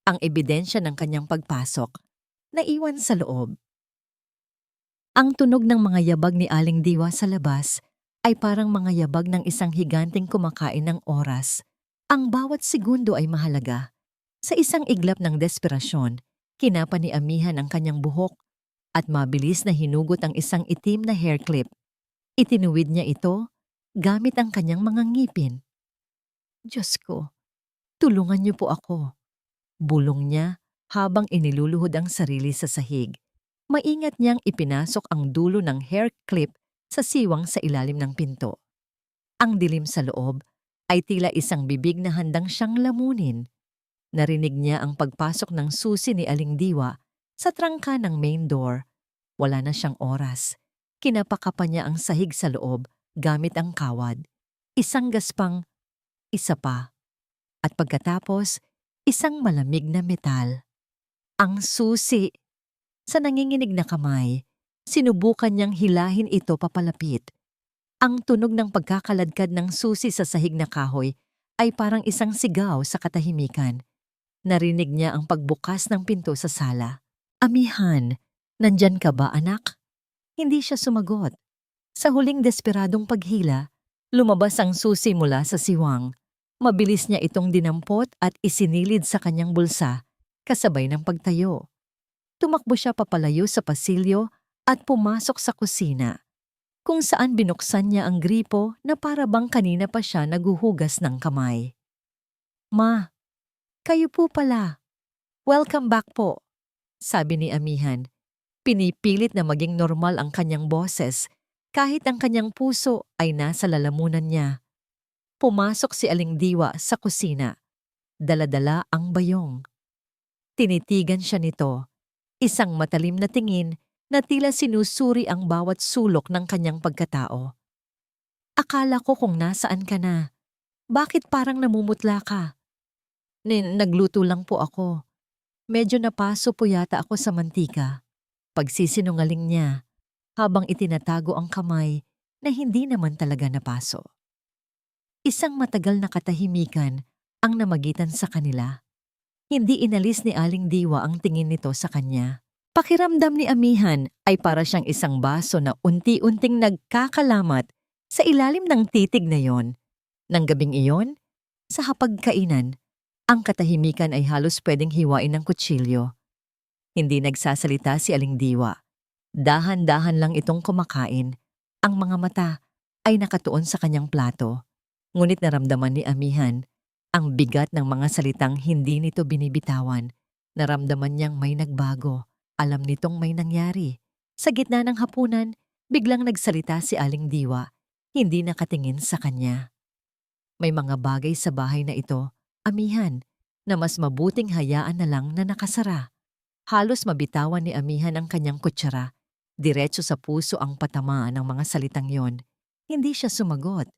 ang ebidensya ng kanyang pagpasok, naiwan sa loob. Ang tunog ng mga yabag ni Aling Diwa sa labas ay parang mga yabag ng isang higanting kumakain ng oras. Ang bawat segundo ay mahalaga. Sa isang iglap ng desperasyon, kinapa ni Amihan ang kanyang buhok at mabilis na hinugot ang isang itim na hair clip. Itinuwid niya ito gamit ang kanyang mga ngipin. Diyos ko, tulungan niyo po ako. Bulong niya habang iniluluhod ang sarili sa sahig. Maingat niyang ipinasok ang dulo ng hair clip sa siwang sa ilalim ng pinto. Ang dilim sa loob ay tila isang bibig na handang siyang lamunin. Narinig niya ang pagpasok ng susi ni Aling Diwa sa trangka ng main door. Wala na siyang oras. Kinapakapa niya ang sahig sa loob gamit ang kawad. Isang gaspang, isa pa. At pagkatapos, isang malamig na metal. Ang susi. Sa nanginginig na kamay, sinubukan niyang hilahin ito papalapit. Ang tunog ng pagkakaladkad ng susi sa sahig na kahoy ay parang isang sigaw sa katahimikan. Narinig niya ang pagbukas ng pinto sa sala. Amihan, nandyan ka ba anak? Hindi siya sumagot. Sa huling desperadong paghila, lumabas ang susi mula sa siwang. Mabilis niya itong dinampot at isinilid sa kanyang bulsa, kasabay ng pagtayo. Tumakbo siya papalayo sa pasilyo at pumasok sa kusina, kung saan binuksan niya ang gripo na para bang kanina pa siya naguhugas ng kamay. Ma, kayo po pala. Welcome back po, sabi ni Amihan. Pinipilit na maging normal ang kanyang boses kahit ang kanyang puso ay nasa lalamunan niya. Pumasok si Aling Diwa sa kusina. Dala-dala ang bayong. Tinitigan siya nito. Isang matalim na tingin na tila sinusuri ang bawat sulok ng kanyang pagkatao. Akala ko kung nasaan ka na. Bakit parang namumutla ka? Nagluto lang po ako. Medyo napaso po yata ako sa mantika. Pagsisinungaling niya habang itinatago ang kamay na hindi naman talaga napaso. Isang matagal na katahimikan ang namagitan sa kanila. Hindi inalis ni Aling Diwa ang tingin nito sa kanya. Pakiramdam ni Amihan ay para siyang isang baso na unti-unting nagkakalamat sa ilalim ng titig na yon. Nang gabing iyon, sa hapagkainan, ang katahimikan ay halos pwedeng hiwain ng kutsilyo. Hindi nagsasalita si Aling Diwa. Dahan-dahan lang itong kumakain. Ang mga mata ay nakatuon sa kanyang plato. Ngunit naramdaman ni Amihan ang bigat ng mga salitang hindi nito binibitawan. Naramdaman niyang may nagbago. Alam nitong may nangyari. Sa gitna ng hapunan, biglang nagsalita si Aling Diwa. Hindi nakatingin sa kanya. May mga bagay sa bahay na ito, Amihan, na mas mabuting hayaan na lang na nakasara. Halos mabitawan ni Amihan ang kanyang kutsara. Diretso sa puso ang patamaan ng mga salitang yon. Hindi siya sumagot.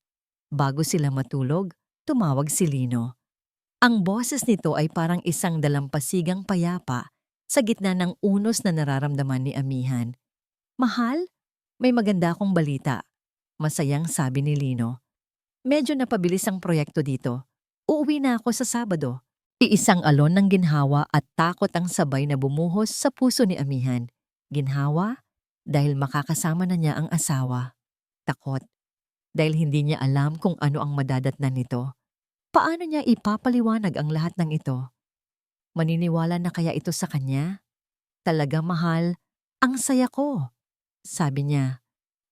Bago sila matulog, tumawag si Lino. Ang boses nito ay parang isang dalampasigang payapa sa gitna ng unos na nararamdaman ni Amihan. Mahal, may maganda akong balita. Masayang sabi ni Lino. Medyo napabilis ang proyekto dito. Uuwi na ako sa Sabado. Iisang alon ng ginhawa at takot ang sabay na bumuhos sa puso ni Amihan. Ginhawa dahil makakasama na niya ang asawa. Takot dahil hindi niya alam kung ano ang madadatnan nito. Paano niya ipapaliwanag ang lahat ng ito? Maniniwala na kaya ito sa kanya? Talaga mahal, ang saya ko, sabi niya.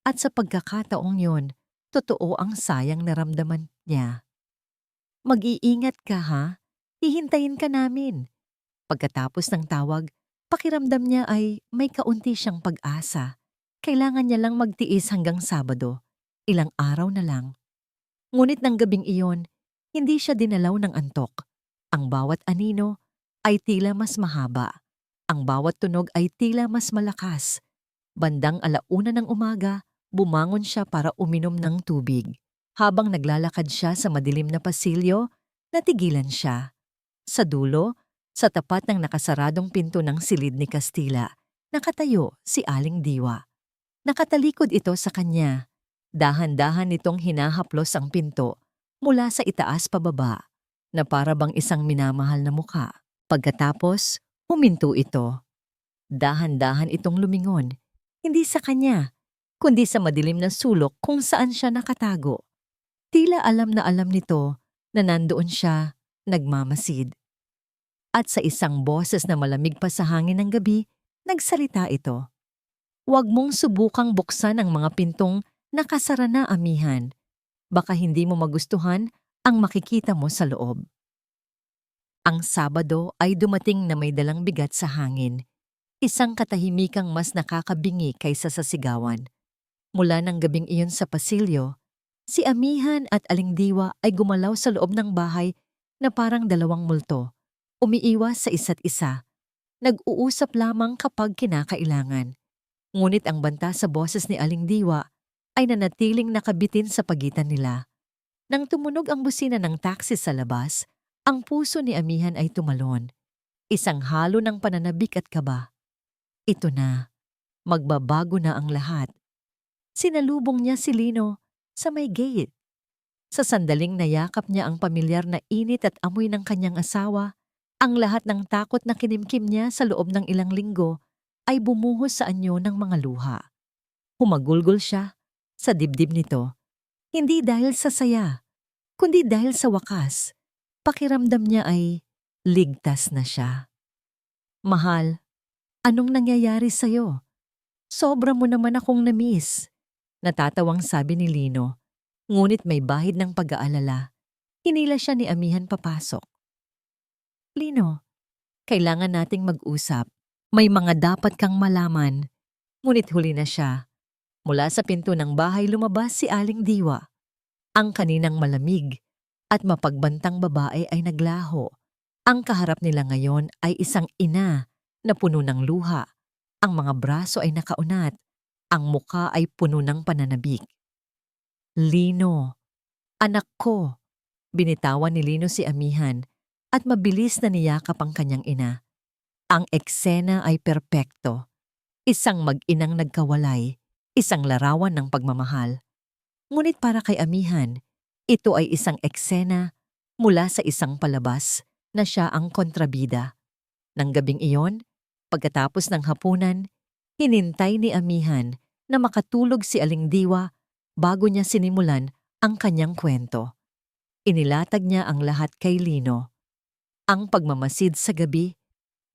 At sa pagkakataong yon, totoo ang sayang naramdaman niya. Mag-iingat ka ha, hihintayin ka namin. Pagkatapos ng tawag, pakiramdam niya ay may kaunti siyang pag-asa. Kailangan niya lang magtiis hanggang Sabado, ilang araw na lang. Ngunit ng gabing iyon, hindi siya dinalaw ng antok. Ang bawat anino ay tila mas mahaba. Ang bawat tunog ay tila mas malakas. Bandang 1:00 ng umaga, bumangon siya para uminom ng tubig. Habang naglalakad siya sa madilim na pasilyo, natigilan siya. Sa dulo, sa tapat ng nakasaradong pinto ng silid ni Kastila, nakatayo si Aling Diwa. Nakatalikod ito sa kanya. Dahan-dahan nitong hinahaplos ang pinto mula sa itaas pababa na para bang isang minamahal na muka. Pagkatapos, huminto ito. Dahan-dahan itong lumingon, hindi sa kanya, kundi sa madilim na sulok kung saan siya nakatago. Tila alam na alam nito na nandoon siya, nagmamasid. At sa isang boses na malamig pa sa hangin ng gabi, nagsalita ito. Huwag mong subukang buksan ang mga pintong nakasara na, Amihan. Baka hindi mo magustuhan ang makikita mo sa loob. Ang Sabado ay dumating na may dalang bigat sa hangin. Isang katahimikang mas nakakabingi kaysa sa sigawan. Mula ng gabing iyon sa pasilyo, si Amihan at Aling Diwa ay gumalaw sa loob ng bahay na parang dalawang multo, umiiwas sa isa't isa. Nag-uusap lamang kapag kinakailangan. Ngunit ang banta sa boses ni Aling Diwa ay nanatiling nakabitin sa pagitan nila. Nang tumunog ang busina ng taxi sa labas, ang puso ni Amihan ay tumalon. Isang halo ng pananabik at kaba. Ito na, magbabago na ang lahat. Sinalubong niya si Lino sa may gate. Sa sandaling nayakap niya ang pamilyar na init at amoy ng kanyang asawa, ang lahat ng takot na kinimkim niya sa loob ng ilang linggo ay bumuhos sa anyo ng mga luha. Humagulgol siya sa dibdib nito, hindi dahil sa saya, kundi dahil sa wakas. Pakiramdam niya ay ligtas na siya. Mahal, anong nangyayari sa'yo? Sobra mo naman akong na-miss. Natatawang sabi ni Lino, ngunit may bahid ng pag-aalala. Hinila siya ni Amihan papasok. Lino, kailangan nating mag-usap. May mga dapat kang malaman. Ngunit huli na siya. Mula sa pinto ng bahay lumabas si Aling Diwa. Ang kaninang malamig at mapagbantang babae ay naglaho. Ang kaharap nila ngayon ay isang ina na puno ng luha. Ang mga braso ay nakaunat. Ang muka ay puno ng pananabik. Lino, anak ko. Binitawan ni Lino si Amihan at mabilis na niyakap ang kanyang ina. Ang eksena ay perpekto. Isang mag-inang nagkawalay, isang larawan ng pagmamahal. Ngunit para kay Amihan, ito ay isang eksena mula sa isang palabas na siya ang kontrabida. Nang gabing iyon, pagkatapos ng hapunan, hinintay ni Amihan na makatulog si Aling Diwa bago niya sinimulan ang kanyang kwento. Inilatag niya ang lahat kay Lino. Ang pagmamasid sa gabi,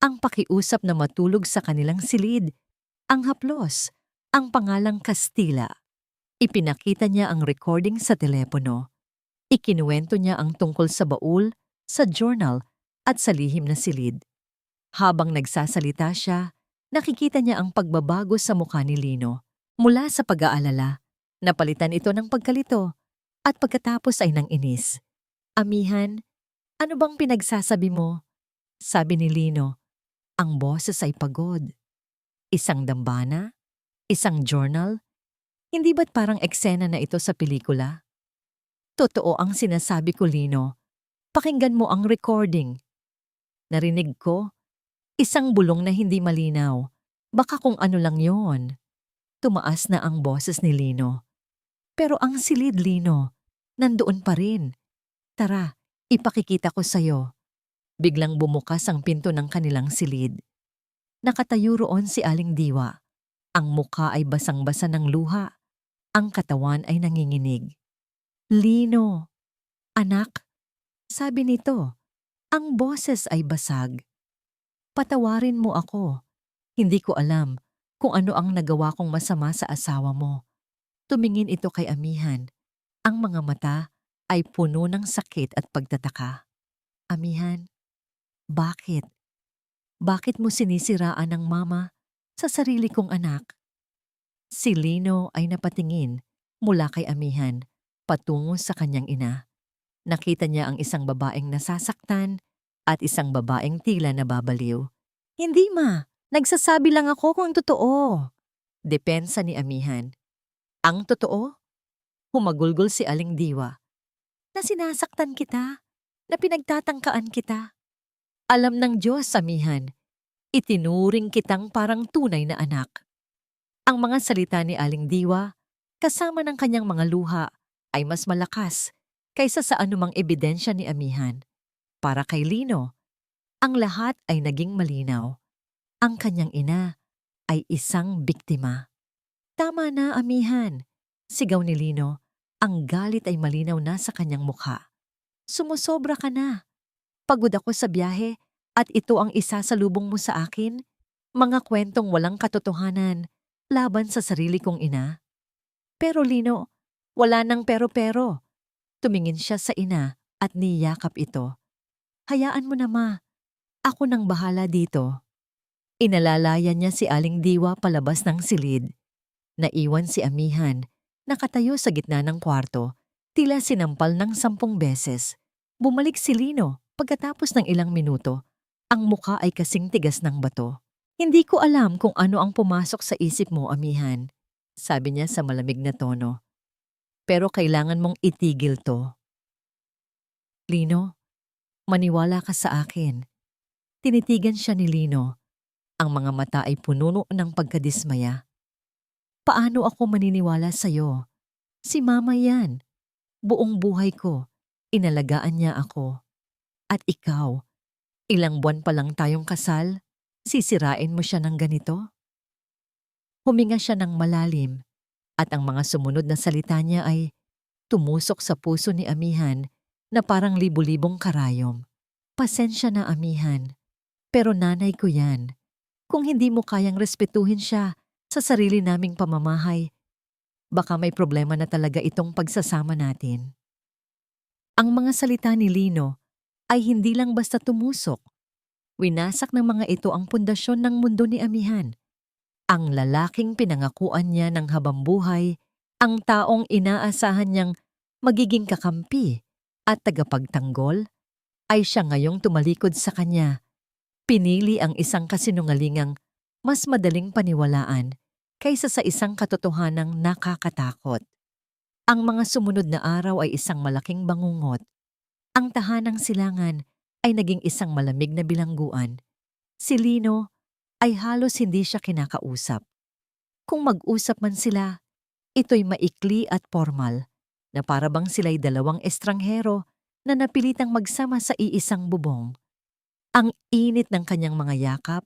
ang pakiusap na matulog sa kanilang silid, ang haplos, ang pangalang Kastila. Ipinakita niya ang recording sa telepono. Ikinuwento niya ang tungkol sa baul, sa journal at sa lihim na silid. Habang nagsasalita siya, nakikita niya ang pagbabago sa mukha ni Lino. Mula sa pag-aalala, napalitan ito ng pagkalito at pagkatapos ay ng inis. Amihan, ano bang pinagsasabi mo? Sabi ni Lino. Ang boses ay pagod. Isang dambana? Isang journal? Hindi ba't parang eksena na ito sa pelikula? Totoo ang sinasabi ko, Lino. Pakinggan mo ang recording. Narinig ko, isang bulong na hindi malinaw. Baka kung ano lang yon. Tumaas na ang boses ni Lino. Pero ang silid, Lino, nandoon pa rin. Tara, ipakikita ko sa'yo. Biglang bumukas ang pinto ng kanilang silid. Nakatayo roon si Aling Diwa. Ang mukha ay basang-basa ng luha. Ang katawan ay nanginginig. "Lino, anak," sabi nito. Ang boses ay basag. "Patawarin mo ako. Hindi ko alam kung ano ang nagawa kong masama sa asawa mo." Tumingin ito kay Amihan. Ang mga mata ay puno ng sakit at pagtataka. "Amihan, bakit? Bakit mo sinisiraan ang mama sa sarili kong anak?" Si Lino ay napatingin mula kay Amihan patungo sa kanyang ina. Nakita niya ang isang babaeng nasasaktan at isang babaeng tila nababaliw. "Hindi ma, nagsasabi lang ako kung totoo." Depensa ni Amihan. "Ang totoo?" Humagulgol si Aling Diwa. "Na sinasaktan kita, na pinagtatangkaan kita. Alam ng Diyos, Amihan, itinuring kitang parang tunay na anak." Ang mga salita ni Aling Diwa, kasama ng kanyang mga luha, ay mas malakas kaysa sa anumang ebidensya ni Amihan. Para kay Lino, ang lahat ay naging malinaw. Ang kanyang ina ay isang biktima. "Tama na, Amihan," sigaw ni Lino. Ang galit ay malinaw na sa kanyang mukha. "Sumusobra ka na. Pagod ako sa biyahe at ito ang isasalubong mo sa akin? Mga kwentong walang katotohanan laban sa sarili kong ina." "Pero Lino, wala nang pero-pero." Tumingin siya sa ina at niyakap ito. "Hayaan mo na ma, ako nang bahala dito." Inalalayan niya si Aling Diwa palabas ng silid. Naiwan si Amihan, nakatayo sa gitna ng kwarto, tila sinampal ng 10 beses. Bumalik si Lino pagkatapos ng ilang minuto. Ang mukha ay kasing tigas ng bato. "Hindi ko alam kung ano ang pumasok sa isip mo, Amihan," sabi niya sa malamig na tono. "Pero kailangan mong itigil to." "Lino, maniwala ka sa akin." Tinitigan siya ni Lino. Ang mga mata ay puno ng pagkadismaya. "Paano ako maniniwala sa'yo? Si mama yan. Buong buhay ko, inalagaan niya ako. At ikaw, ilang buwan pa lang tayong kasal, sisirain mo siya ng ganito?" Huminga siya ng malalim at ang mga sumunod na salita niya ay tumusok sa puso ni Amihan na parang libu-libong karayom. "Pasensya na, Amihan, pero nanay ko yan. Kung hindi mo kayang respetuhin siya sa sarili naming pamamahay, baka may problema na talaga itong pagsasama natin." Ang mga salita ni Lino ay hindi lang basta tumusok. Winasak ng mga ito ang pundasyon ng mundo ni Amihan. Ang lalaking pinangakuan niya ng habambuhay, ang taong inaasahan niyang magiging kakampi at tagapagtanggol, ay siya ngayong tumalikod sa kanya. Pinili ang isang kasinungalingang mas madaling paniwalaan kaysa sa isang katotohanang nakakatakot. Ang mga sumunod na araw ay isang malaking bangungot. Ang tahanang silangan ay naging isang malamig na bilangguan. Si Lino ay halos hindi siya kinakausap. Kung mag-usap man sila, ito'y maikli at formal, na para bang sila'y dalawang estranghero na napilitang magsama sa iisang bubong. Ang init ng kanyang mga yakap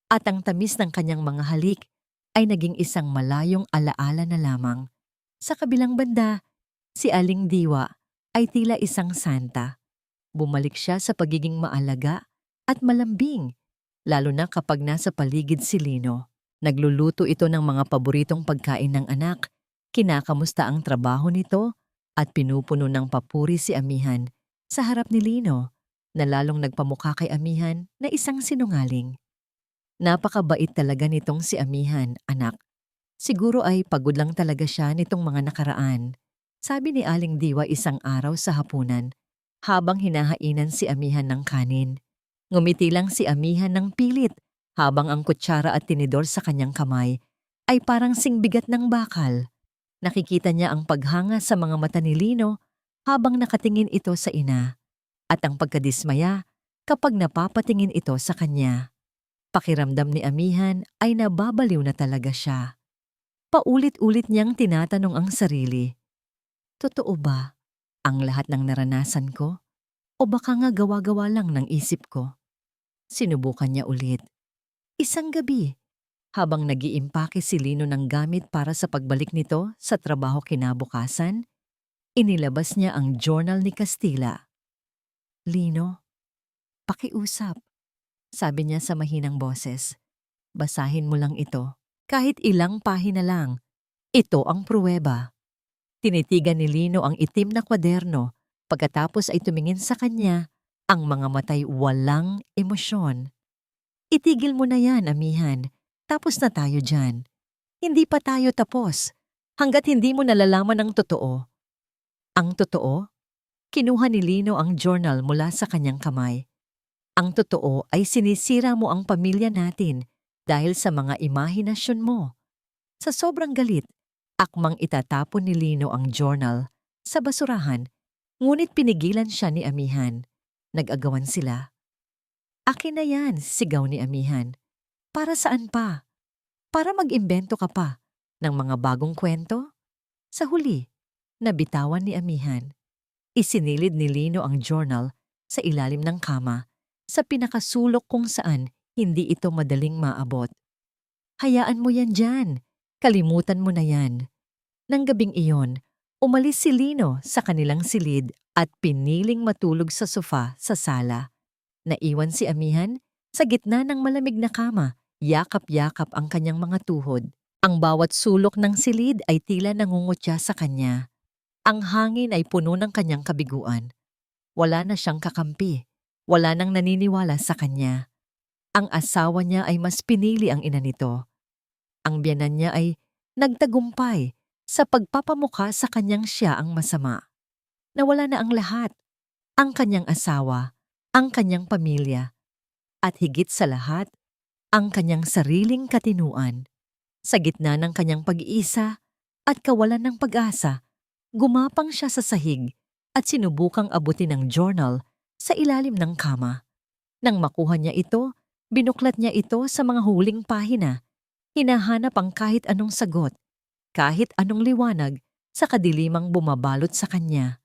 at ang tamis ng kanyang mga halik ay naging isang malayong alaala na lamang. Sa kabilang banda, si Aling Diwa ay tila isang santa. Bumalik siya sa pagiging maalaga at malambing, lalo na kapag nasa paligid si Lino. Nagluluto ito ng mga paboritong pagkain ng anak, kinakamusta ang trabaho nito, at pinupuno ng papuri si Amihan sa harap ni Lino, na lalong nagpamukha kay Amihan na isang sinungaling. Napakabait talaga nitong si Amihan, anak. Siguro ay pagod lang talaga siya nitong mga nakaraan, sabi ni Aling Diwa isang araw sa hapunan, habang hinahainan si Amihan ng kanin. Ngumiti lang si Amihan ng pilit, habang ang kutsara at tinidor sa kanyang kamay ay parang singbigat ng bakal. Nakikita niya ang paghanga sa mga mata ni Lino habang nakatingin ito sa ina, at ang pagkadismaya kapag napapatingin ito sa kanya. Pakiramdam ni Amihan ay nababaliw na talaga siya. Paulit-ulit niyang tinatanong ang sarili, "Totoo ba ang lahat ng naranasan ko? O baka nga gawa-gawa lang ng isip ko? Sinubukan niya ulit. Isang gabi, habang nag-iimpake si Lino ng gamit para sa pagbalik nito sa trabaho kinabukasan, inilabas niya ang journal ni Castilla. Lino, pakiusap, sabi niya sa mahinang boses. Basahin mo lang ito. Kahit ilang pahina lang. Ito ang pruweba. Tinitigan ni Lino ang itim na kwaderno. Pagkatapos ay tumingin sa kanya, ang mga matay walang emosyon. Itigil mo na yan, amihan. Tapos na tayo dyan. Hindi pa tayo tapos. Hanggat hindi mo nalalaman ang totoo. Ang totoo? Kinuha ni Lino ang journal mula sa kanyang kamay. Ang totoo ay sinisira mo ang pamilya natin dahil sa mga imahinasyon mo. Sa sobrang galit, akmang itatapon ni Lino ang journal sa basurahan, ngunit pinigilan siya ni amihan. Nag-agawan sila. Akin na yan, sigaw ni amihan. Para saan pa? Para mag-imbento ka pa ng mga bagong kwento? Sa huli, nabitawan ni amihan. Isinilid ni Lino ang journal sa ilalim ng kama, sa pinakasulok kung saan hindi ito madaling maabot. Hayaan mo yan dyan. Kalimutan mo na yan. Nang gabing iyon, umalis si Lino sa kanilang silid at piniling matulog sa sofa sa sala. Naiwan si amihan sa gitna ng malamig na kama, yakap-yakap ang kanyang mga tuhod. Ang bawat sulok ng silid ay tila nangungutya sa kanya. Ang hangin ay puno ng kanyang kabiguan. Wala na siyang kakampi. Wala nang naniniwala sa kanya. Ang asawa niya ay mas pinili ang ina nito. Ang biyanan niya ay nagtagumpay sa pagpapamukha sa kanyang siya ang masama. Nawala na ang lahat. Ang kanyang asawa, ang kanyang pamilya, at higit sa lahat, ang kanyang sariling katinuan. Sa gitna ng kanyang pag-iisa at kawalan ng pag-asa, gumapang siya sa sahig at sinubukang abutin ang journal sa ilalim ng kama. Nang makuha niya ito, binuklat niya ito sa mga huling pahina. Hinahanap ang kahit anong sagot, kahit anong liwanag sa kadilimang bumabalot sa kanya.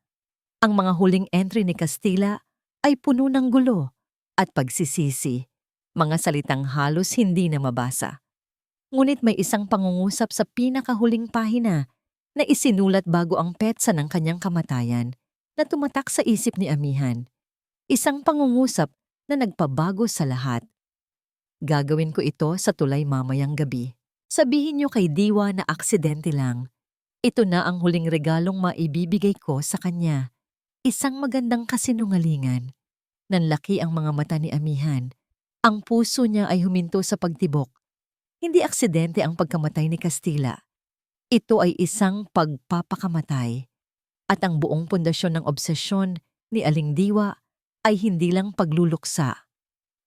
Ang mga huling entry ni Castilla ay puno ng gulo at pagsisisi, mga salitang halos hindi na mabasa. Ngunit may isang pangungusap sa pinakahuling pahina na isinulat bago ang petsa ng kanyang kamatayan na tumatak sa isip ni amihan. Isang pangungusap na nagpabago sa lahat. Gagawin ko ito sa tulay mamayang gabi. Sabihin niyo kay Diwa na aksidente lang. Ito na ang huling regalong maibibigay ko sa kanya. Isang magandang kasinungalingan. Nanlaki ang mga mata ni amihan. Ang puso niya ay huminto sa pagtibok. Hindi aksidente ang pagkamatay ni Castilla. Ito ay isang pagpapakamatay. At ang buong pundasyon ng obsesyon ni Aling Diwa ay hindi lang pagluluksa.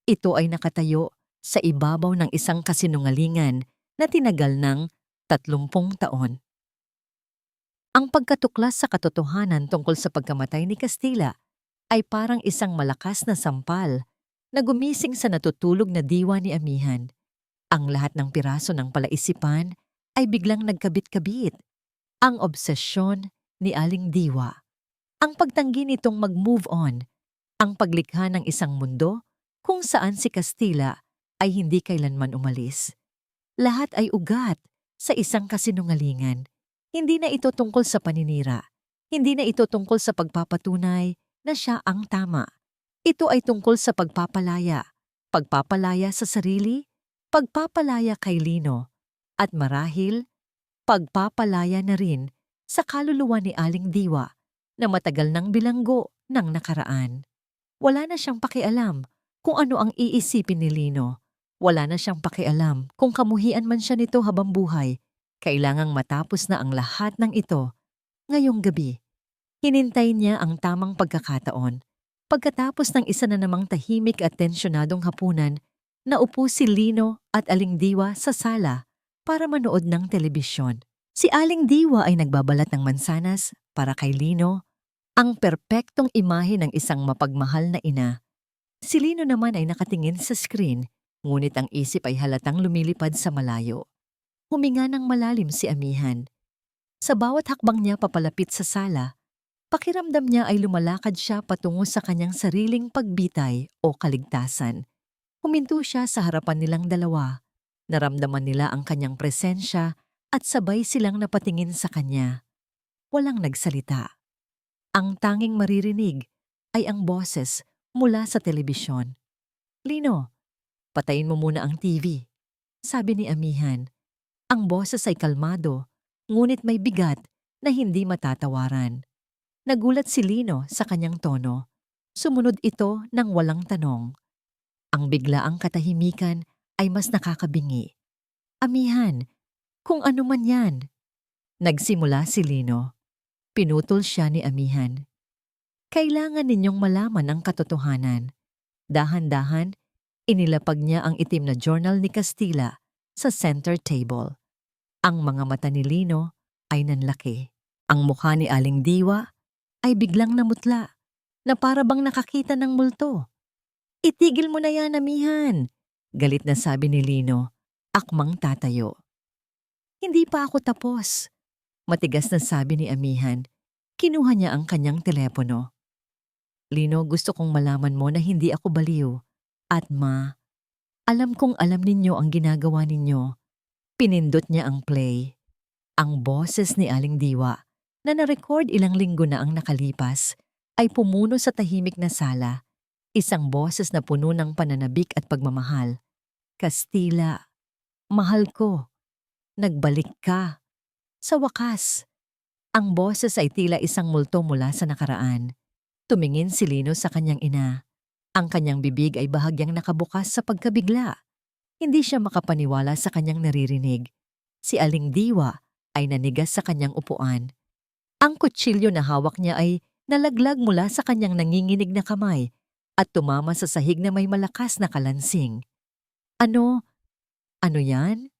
Ito ay nakatayo sa ibabaw ng isang kasinungalingan na tinagal ng 30 taon. Ang pagkatuklas sa katotohanan tungkol sa pagkamatay ni Castilla ay parang isang malakas na sampal na gumising sa natutulog na diwa ni amihan. Ang lahat ng piraso ng palaisipan ay biglang nagkabit-kabit. Ang obsesyon ni Aling Diwa. Ang pagtanggi nitong mag-move on. Ang paglikha ng isang mundo kung saan si Castilla ay hindi kailanman umalis. Lahat ay ugat sa isang kasinungalingan. Hindi na ito tungkol sa paninira. Hindi na ito tungkol sa pagpapatunay na siya ang tama. Ito ay tungkol sa pagpapalaya. Pagpapalaya sa sarili, pagpapalaya kay Lino, at marahil, pagpapalaya na rin sa kaluluwa ni Aling Diwa na matagal nang bilanggo ng nakaraan. Wala na siyang pakialam kung ano ang iisipin ni Lino. Wala na siyang pakialam kung kamuhian man siya nito habang buhay. Kailangang matapos na ang lahat ng ito ngayong gabi. Hinintay niya ang tamang pagkakataon. Pagkatapos ng isa na namang tahimik at tensyonadong hapunan, naupo si Lino at Aling Diwa sa sala para manood ng telebisyon. Si Aling Diwa ay nagbabalat ng mansanas para kay Lino, ang perpektong imahe ng isang mapagmahal na ina. Si Lino naman ay nakatingin sa screen, ngunit ang isip ay halatang lumilipad sa malayo. Huminga ng malalim si amihan. Sa bawat hakbang niya papalapit sa sala, Pakiramdam niya ay lumalakad siya patungo sa kanyang sariling pagbitay o kaligtasan. Huminto siya sa harapan nilang dalawa. Naramdaman nila ang kanyang presensya at sabay silang napatingin sa kanya. Walang nagsalita. Ang tanging maririnig ay ang boses mula sa telebisyon. "Lino, patayin mo muna ang TV," sabi ni amihan. Ang boses ay kalmado, ngunit may bigat na hindi matatawaran. Nagulat si Lino sa kanyang tono. Sumunod ito ng walang tanong. Ang biglaang katahimikan ay mas nakakabingi. "Amihan, kung ano man yan." Nagsimula si Lino. Pinutol siya ni amihan. "Kailangan ninyong malaman ang katotohanan." Dahan-dahan, inilapag niya ang itim na journal ni Castilla sa center table. Ang mga mata ni Lino ay nanlaki. Ang mukha ni Aling Diwa ay biglang namutla na para bang nakakita ng multo. "Itigil mo na yan, amihan," galit na sabi ni Lino, akmang tatayo. "Hindi pa ako tapos," matigas na sabi ni amihan. Kinuha niya ang kanyang telepono. "Lino, gusto kong malaman mo na hindi ako baliw. At alam kong alam ninyo ang ginagawa ninyo." Pinindot niya ang play. Ang boses ni Aling Diwa, na na-record ilang linggo na ang nakalipas, ay pumuno sa tahimik na sala. Isang boses na puno ng pananabik at pagmamahal. "Castilla, mahal ko. Nagbalik ka." Sa wakas, ang boses ay tila isang multo mula sa nakaraan. Tumingin si Lino sa kanyang ina. Ang kanyang bibig ay bahagyang nakabukas sa pagkabigla. Hindi siya makapaniwala sa kanyang naririnig. Si Aling Diwa ay nanigas sa kanyang upuan. Ang kutsilyo na hawak niya ay nalaglag mula sa kanyang nanginginig na kamay at tumama sa sahig na may malakas na kalansing. Ano yan?"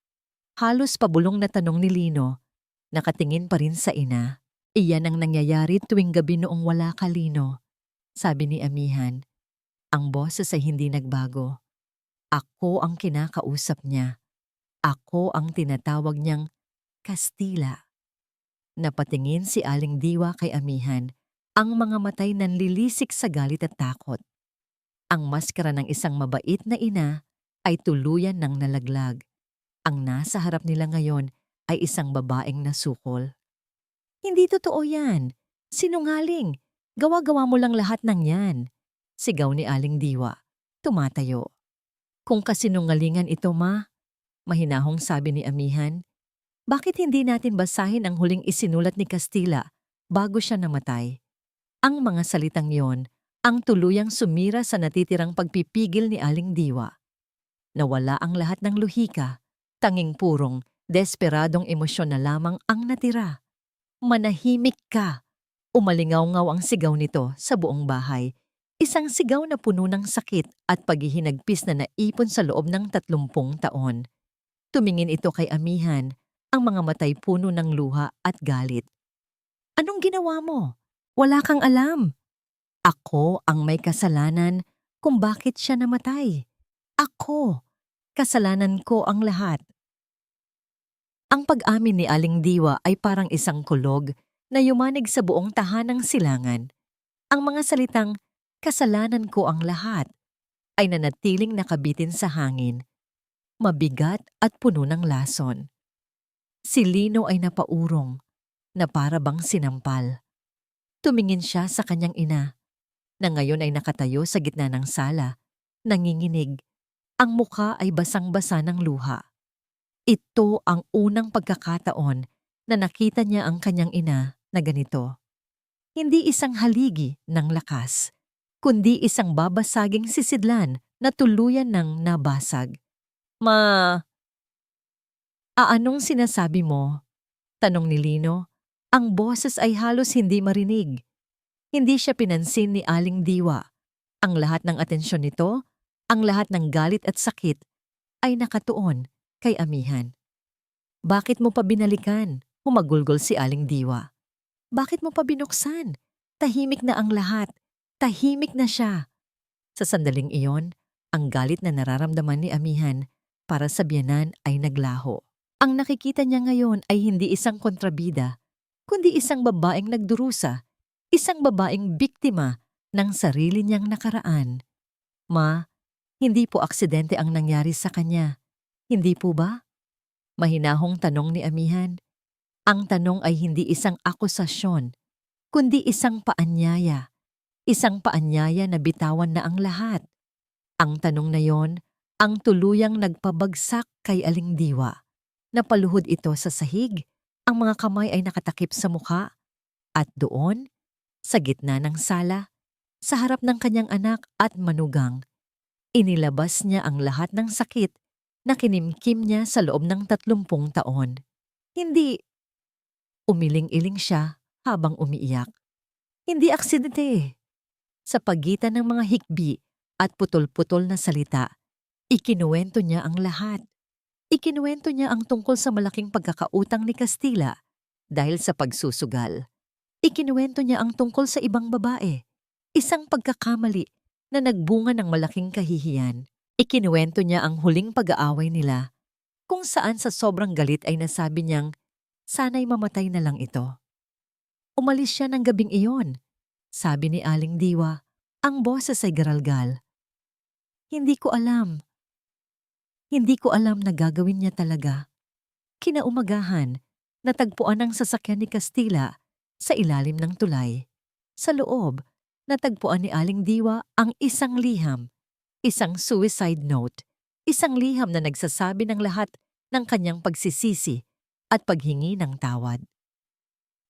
Halos pabulong na tanong ni Lino. Nakatingin pa rin sa ina. "Iyan ang nangyayari tuwing gabi noong wala ka, Lino," sabi ni amihan. Ang boses ay hindi nagbago. Ako ang kinakausap niya. Ako ang tinatawag niyang Castilla. Napatingin si Aling Diwa kay amihan. Ang mga matay nanlilisik sa galit at takot. Ang maskara ng isang mabait na ina ay tuluyan ng nalaglag. Ang nasa harap nila ngayon ay isang babaeng nasukol. "Hindi totoo yan. Sinungaling. Gawa-gawa mo lang lahat ng yan," sigaw ni Aling Diwa. Tumatayo. "Kung kasinungalingan ito, mahinahong sabi ni amihan. "Bakit hindi natin basahin ang huling isinulat ni Castilla bago siya namatay?" Ang mga salitang yon ang tuluyang sumira sa natitirang pagpipigil ni Aling Diwa. Nawala ang lahat ng luhika, tanging purong, desperadong emosyon na lamang ang natira. "Manahimik ka!" Umalingaw-ngaw ang sigaw nito sa buong bahay. Isang sigaw na puno ng sakit at paghihinagpis na naipon sa loob ng 30 taon. Tumingin ito kay amihan, ang mga matay puno ng luha at galit. "Anong ginawa mo? Wala kang alam." "Ako ang may kasalanan kung bakit siya namatay. Ako. Kasalanan ko ang lahat." Ang pag-amin ni Aling Diwa ay parang isang kulog na yumanig sa buong tahanang silangan. Ang mga salitang, "Kasalanan ko ang lahat," ay nanatiling nakabitin sa hangin, mabigat at puno ng lason. Si Lino ay napaurong, na para bang sinampal. Tumingin siya sa kanyang ina, na ngayon ay nakatayo sa gitna ng sala, nanginginig. Ang mukha ay basang-basa ng luha. Ito ang unang pagkakataon na nakita niya ang kanyang ina na ganito. Hindi isang haligi ng lakas, kundi isang babasaging sisidlan na tuluyan ng nabasag. Anong sinasabi mo?" tanong ni Lino. Ang boses ay halos hindi marinig. Hindi siya pinansin ni Aling Diwa. Ang lahat ng atensyon nito, ang lahat ng galit at sakit, ay nakatuon kay amihan. "Bakit mo pa binalikan?" humagulgol si Aling Diwa. "Bakit mo pa binuksan? Tahimik na ang lahat. Tahimik na siya." Sa sandaling iyon, ang galit na nararamdaman ni amihan para sa biyenan ay naglaho. Ang nakikita niya ngayon ay hindi isang kontrabida, kundi isang babaeng nagdurusa, Isang babaeng biktima ng sarili niyang nakaraan. Ma, hindi po aksidente ang nangyari sa kanya. Hindi po ba? Mahinahong tanong ni amihan. Ang tanong ay hindi isang akusasyon, kundi isang paanyaya. Isang paanyaya na bitawan na ang lahat. Ang tanong na yon ang tuluyang nagpabagsak kay Aling Diwa. Napaluhod ito sa sahig, ang mga kamay ay nakatakip sa mukha. At doon, sa gitna ng sala, sa harap ng kanyang anak at manugang, inilabas niya ang lahat ng sakit na kinimkim niya sa loob ng 30 taon. Hindi, umiling-iling siya habang umiiyak. Hindi aksidente. Sa pagitan ng mga hikbi at putol-putol na salita, ikinuwento niya ang lahat. Ikinuwento niya ang tungkol sa malaking pagkakautang ni Kastila dahil sa pagsusugal. Ikinuwento niya ang tungkol sa ibang babae, isang pagkakamali na nagbunga ng malaking kahihiyan. Ikinuwento niya ang huling pag-aaway nila, kung saan sa sobrang galit ay nasabi niyang, sana'y mamatay na lang ito. Umalis siya ng gabing iyon, sabi ni Aling Diwa, ang boses ay garalgal. Hindi ko alam. Hindi ko alam na gagawin niya talaga. Kinaumagahan, natagpuan ang sasakyan ni Kastila sa ilalim ng tulay. Sa loob, natagpuan ni Aling Diwa ang isang liham, isang suicide note, isang liham na nagsasabi ng lahat ng kanyang pagsisisi at paghingi ng tawad.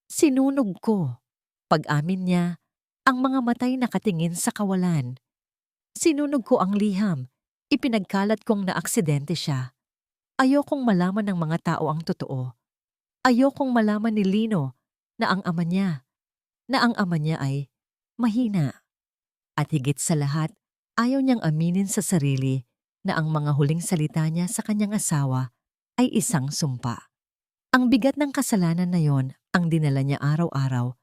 Sinunog ko, pag-amin niya, ang mga matay nakatingin sa kawalan. Sinunog ko ang liham, ipinagkalat kong naaksidente siya. Ayokong malaman ng mga tao ang totoo. Ayokong malaman ni Lino na ang ama niya ay mahina. At higit sa lahat, ayaw niyang aminin sa sarili na ang mga huling salita niya sa kanyang asawa ay isang sumpa. Ang bigat ng kasalanan na yon ang dinala niya araw-araw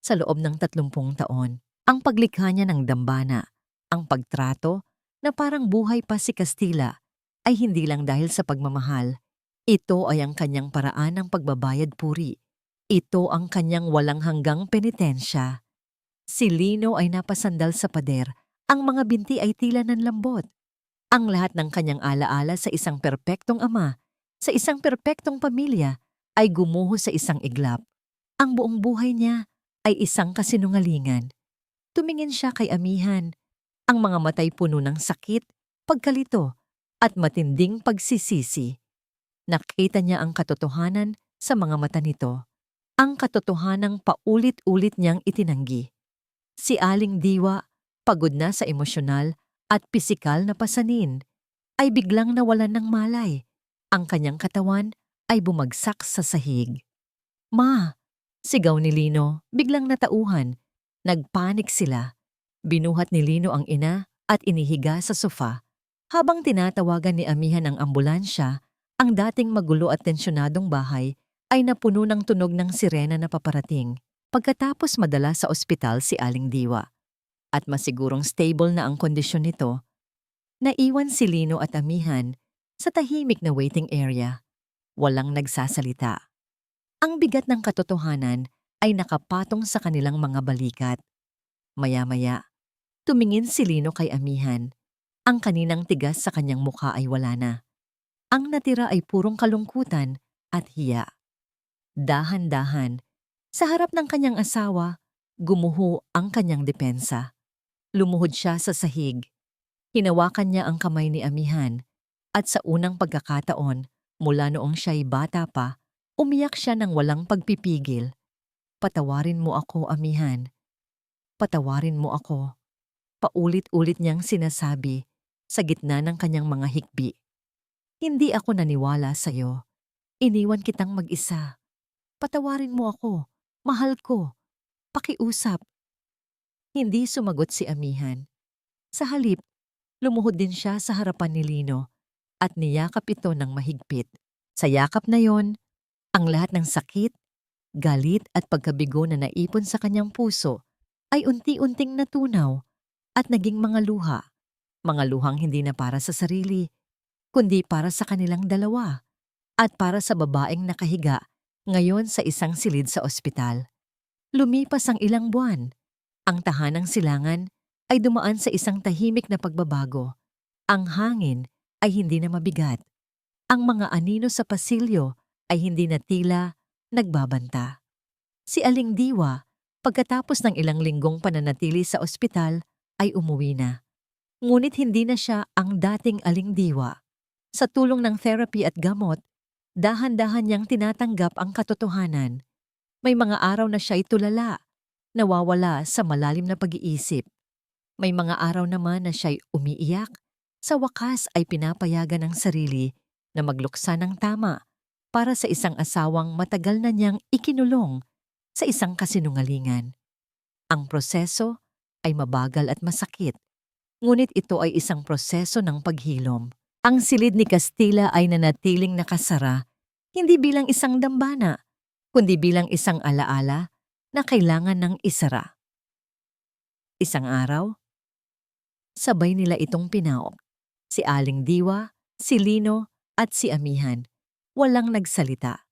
sa loob ng 30 taon. Ang paglikha niya ng dambana, ang pagtrato na parang buhay pa si Kastila ay hindi lang dahil sa pagmamahal. Ito ay ang kanyang paraan ng pagbabayad puri. Ito ang kanyang walang hanggang penitensya. Si Lino ay napasandal sa pader. Ang mga binti ay tila ng lambot. Ang lahat ng kanyang alaala sa isang perpektong ama, sa isang perpektong pamilya, ay gumuho sa isang iglap. Ang buong buhay niya ay isang kasinungalingan. Tumingin siya kay amihan. Ang mga matay puno ng sakit, pagkalito, at matinding pagsisisi. Nakita niya ang katotohanan sa mga mata nito. Ang katotohanang paulit-ulit niyang itinanggi. Si Aling Diwa, pagod na sa emosyonal at pisikal na pasanin, ay biglang nawalan ng malay. Ang kanyang katawan ay bumagsak sa sahig. Ma! Sigaw ni Lino, biglang natauhan. Nagpanik sila. Binuhat ni Lino ang ina at inihiga sa sofa. Habang tinatawagan ni amihan ang ambulansya, ang dating magulo at tensyonadong bahay ay napuno ng tunog ng sirena na paparating. Pagkatapos madala sa ospital si Aling Diwa at masigurong stable na ang kondisyon nito, naiwan si Lino at amihan sa tahimik na waiting area. Walang nagsasalita. Ang bigat ng katotohanan ay nakapatong sa kanilang mga balikat. Maya-maya, tumingin si Lino kay amihan. Ang kaninang tigas sa kanyang mukha ay wala na. Ang natira ay purong kalungkutan at hiya. Dahan-dahan, sa harap ng kanyang asawa, gumuho ang kanyang depensa. Lumuhod siya sa sahig. Hinawakan niya ang kamay ni amihan at sa unang pagkakataon, mula noong siya'y bata pa, umiyak siya ng walang pagpipigil. Patawarin mo ako, amihan. Patawarin mo ako. Paulit-ulit niyang sinasabi sa gitna ng kanyang mga hikbi. Hindi ako naniwala sa'yo. Iniwan kitang mag-isa. Patawarin mo ako. Mahal ko. Pakiusap. Hindi sumagot si amihan. Sa halip, lumuhod din siya sa harapan ni Lino at niyakap ito ng mahigpit. Sa yakap na yon, ang lahat ng sakit, galit at pagkabigo na naipon sa kanyang puso ay unti-unting natunaw at naging mga luha. Mga luhang hindi na para sa sarili, kundi para sa kanilang dalawa at para sa babaeng nakahiga ngayon sa isang silid sa ospital. Lumipas ang ilang buwan. Ang tahanang silangan ay dumaan sa isang tahimik na pagbabago. Ang hangin ay hindi na mabigat. Ang mga anino sa pasilyo ay hindi na tila nagbabanta. Si Aling Diwa, pagkatapos ng ilang linggong pananatili sa ospital, ay umuwi na. Ngunit hindi na siya ang dating Aling Diwa. Sa tulong ng therapy at gamot, dahan-dahan niyang tinatanggap ang katotohanan. May mga araw na siya'y tulala, nawawala sa malalim na pag-iisip. May mga araw naman na siya'y umiiyak, sa wakas ay pinapayagan ng sarili na magluksa ng tama para sa isang asawang matagal na niyang ikinulong sa isang kasinungalingan. Ang proseso ay mabagal at masakit, ngunit ito ay isang proseso ng paghilom. Ang silid ni Castilla ay nanatiling nakasara, hindi bilang isang dambana, kundi bilang isang alaala na kailangan ng isara. Isang araw, sabay nila itong pinaok. Si Aling Diwa, si Lino at si Amihan. Walang nagsalita.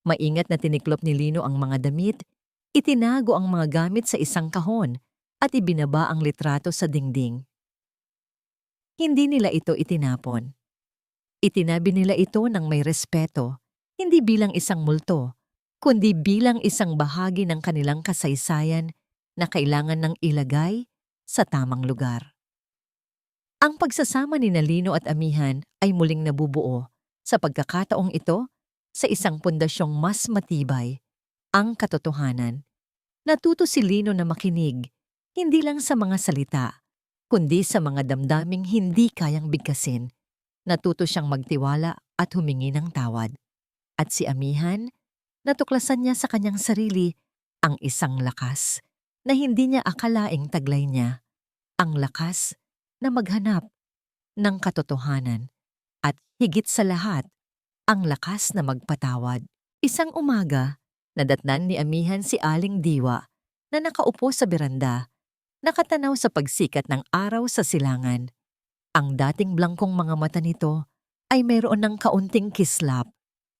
Maingat na tiniklop ni Lino ang mga damit, itinago ang mga gamit sa isang kahon at ibinaba ang litrato sa dingding. Hindi nila ito itinapon. Itinabi nila ito ng may respeto, hindi bilang isang multo, kundi bilang isang bahagi ng kanilang kasaysayan na kailangan ng ilagay sa tamang lugar. Ang pagsasama ni Lino at Amihan ay muling nabubuo sa pagkakataong ito sa isang pundasyong mas matibay, ang katotohanan. Natuto si Lino na makinig, hindi lang sa mga salita, kundi sa mga damdaming hindi kayang bigkasin. Natuto siyang magtiwala at humingi ng tawad. At si Amihan, natuklasan niya sa kanyang sarili ang isang lakas na hindi niya akalaing taglay niya. Ang lakas na maghanap ng katotohanan at higit sa lahat, ang lakas na magpatawad. Isang umaga, nadatnan ni Amihan si Aling Diwa na nakaupo sa beranda, nakatanaw sa pagsikat ng araw sa silangan. Ang dating blangkong mga mata nito ay mayroon ng kaunting kislap.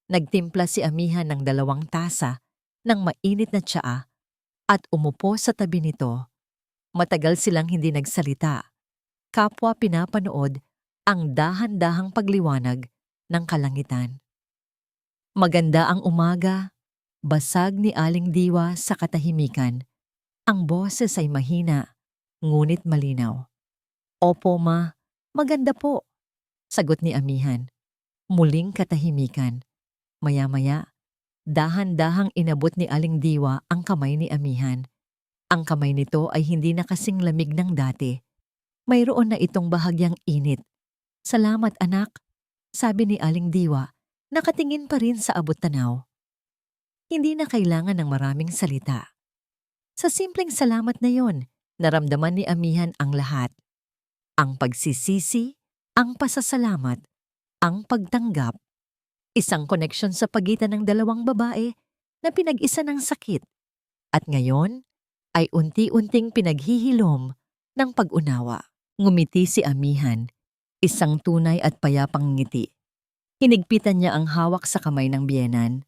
Nagtimpla si Amihan ng 2 tasa ng mainit na tsaa at umupo sa tabi nito. Matagal silang hindi nagsalita. Kapwa pinapanood ang dahan-dahang pagliwanag ng kalangitan. Maganda ang umaga, basag ni Aling Diwa sa katahimikan. Ang boses ay mahina, ngunit malinaw. Opo ma, maganda po, sagot ni Amihan. Muling katahimikan. Maya-maya, dahan-dahang inabot ni Aling Diwa ang kamay ni Amihan. Ang kamay nito ay hindi na kasing lamig ng dati. Mayroon na itong bahagyang init. Salamat anak, sabi ni Aling Diwa, nakatingin pa rin sa abot-tanaw. Hindi na kailangan ng maraming salita. Sa simpleng salamat na yon, naramdaman ni Amihan ang lahat. Ang pagsisisi, ang pasasalamat, ang pagtanggap. Isang koneksyon sa pagitan ng 2 babae na pinag-isa ng sakit. At ngayon ay unti-unting pinaghihilom ng pag-unawa. Ngumiti si Amihan, isang tunay at payapang ngiti. Hinigpitan niya ang hawak sa kamay ng biyenan.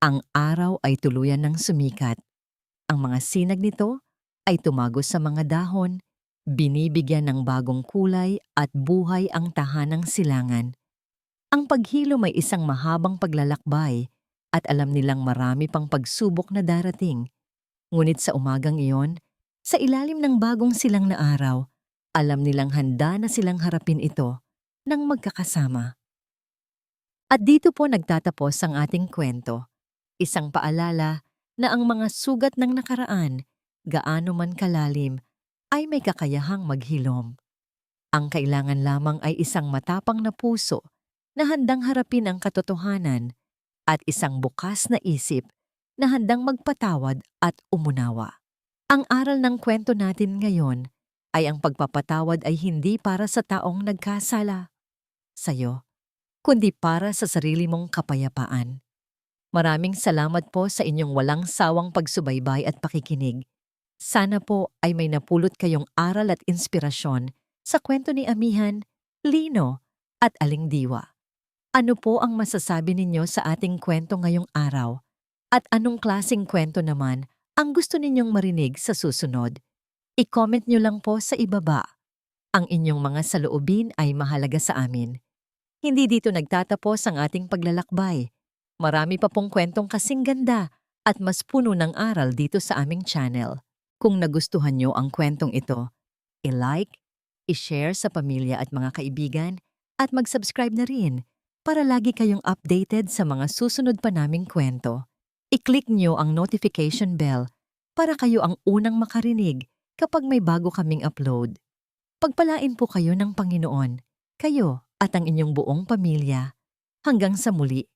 Ang araw ay tuluyan ng sumikat. Ang mga sinag nito ay tumagos sa mga dahon, binibigyan ng bagong kulay at buhay ang tahanang silangan. Ang paghilom ay isang mahabang paglalakbay at alam nilang marami pang pagsubok na darating. Ngunit sa umagang iyon, sa ilalim ng bagong silang na araw, alam nilang handa na silang harapin ito ng magkakasama. At dito po nagtatapos ang ating kwento. Isang paalala na ang mga sugat ng nakaraan, gaano man kalalim, ay may kakayahang maghilom. Ang kailangan lamang ay isang matapang na puso na handang harapin ang katotohanan at isang bukas na isip na handang magpatawad at umunawa. Ang aral ng kwento natin ngayon ay ang pagpapatawad ay hindi para sa taong nagkasala sa'yo, kundi para sa sarili mong kapayapaan. Maraming salamat po sa inyong walang sawang pagsubaybay at pakikinig. Sana po ay may napulot kayong aral at inspirasyon sa kwento ni Amihan, Lino at Aling Diwa. Ano po ang masasabi ninyo sa ating kwento ngayong araw? At anong klaseng kwento naman ang gusto ninyong marinig sa susunod. I-comment nyo lang po sa ibaba. Ang inyong mga saloobin ay mahalaga sa amin. Hindi dito nagtatapos ang ating paglalakbay. Marami pa pong kwentong kasing ganda at mas puno ng aral dito sa aming channel. Kung nagustuhan nyo ang kwentong ito, i-like, i-share sa pamilya at mga kaibigan, at mag-subscribe na rin para lagi kayong updated sa mga susunod pa naming kwento. I-click nyo ang notification bell para kayo ang unang makarinig kapag may bago kaming upload. Pagpalain po kayo ng Panginoon, kayo at ang inyong buong pamilya. Hanggang sa muli.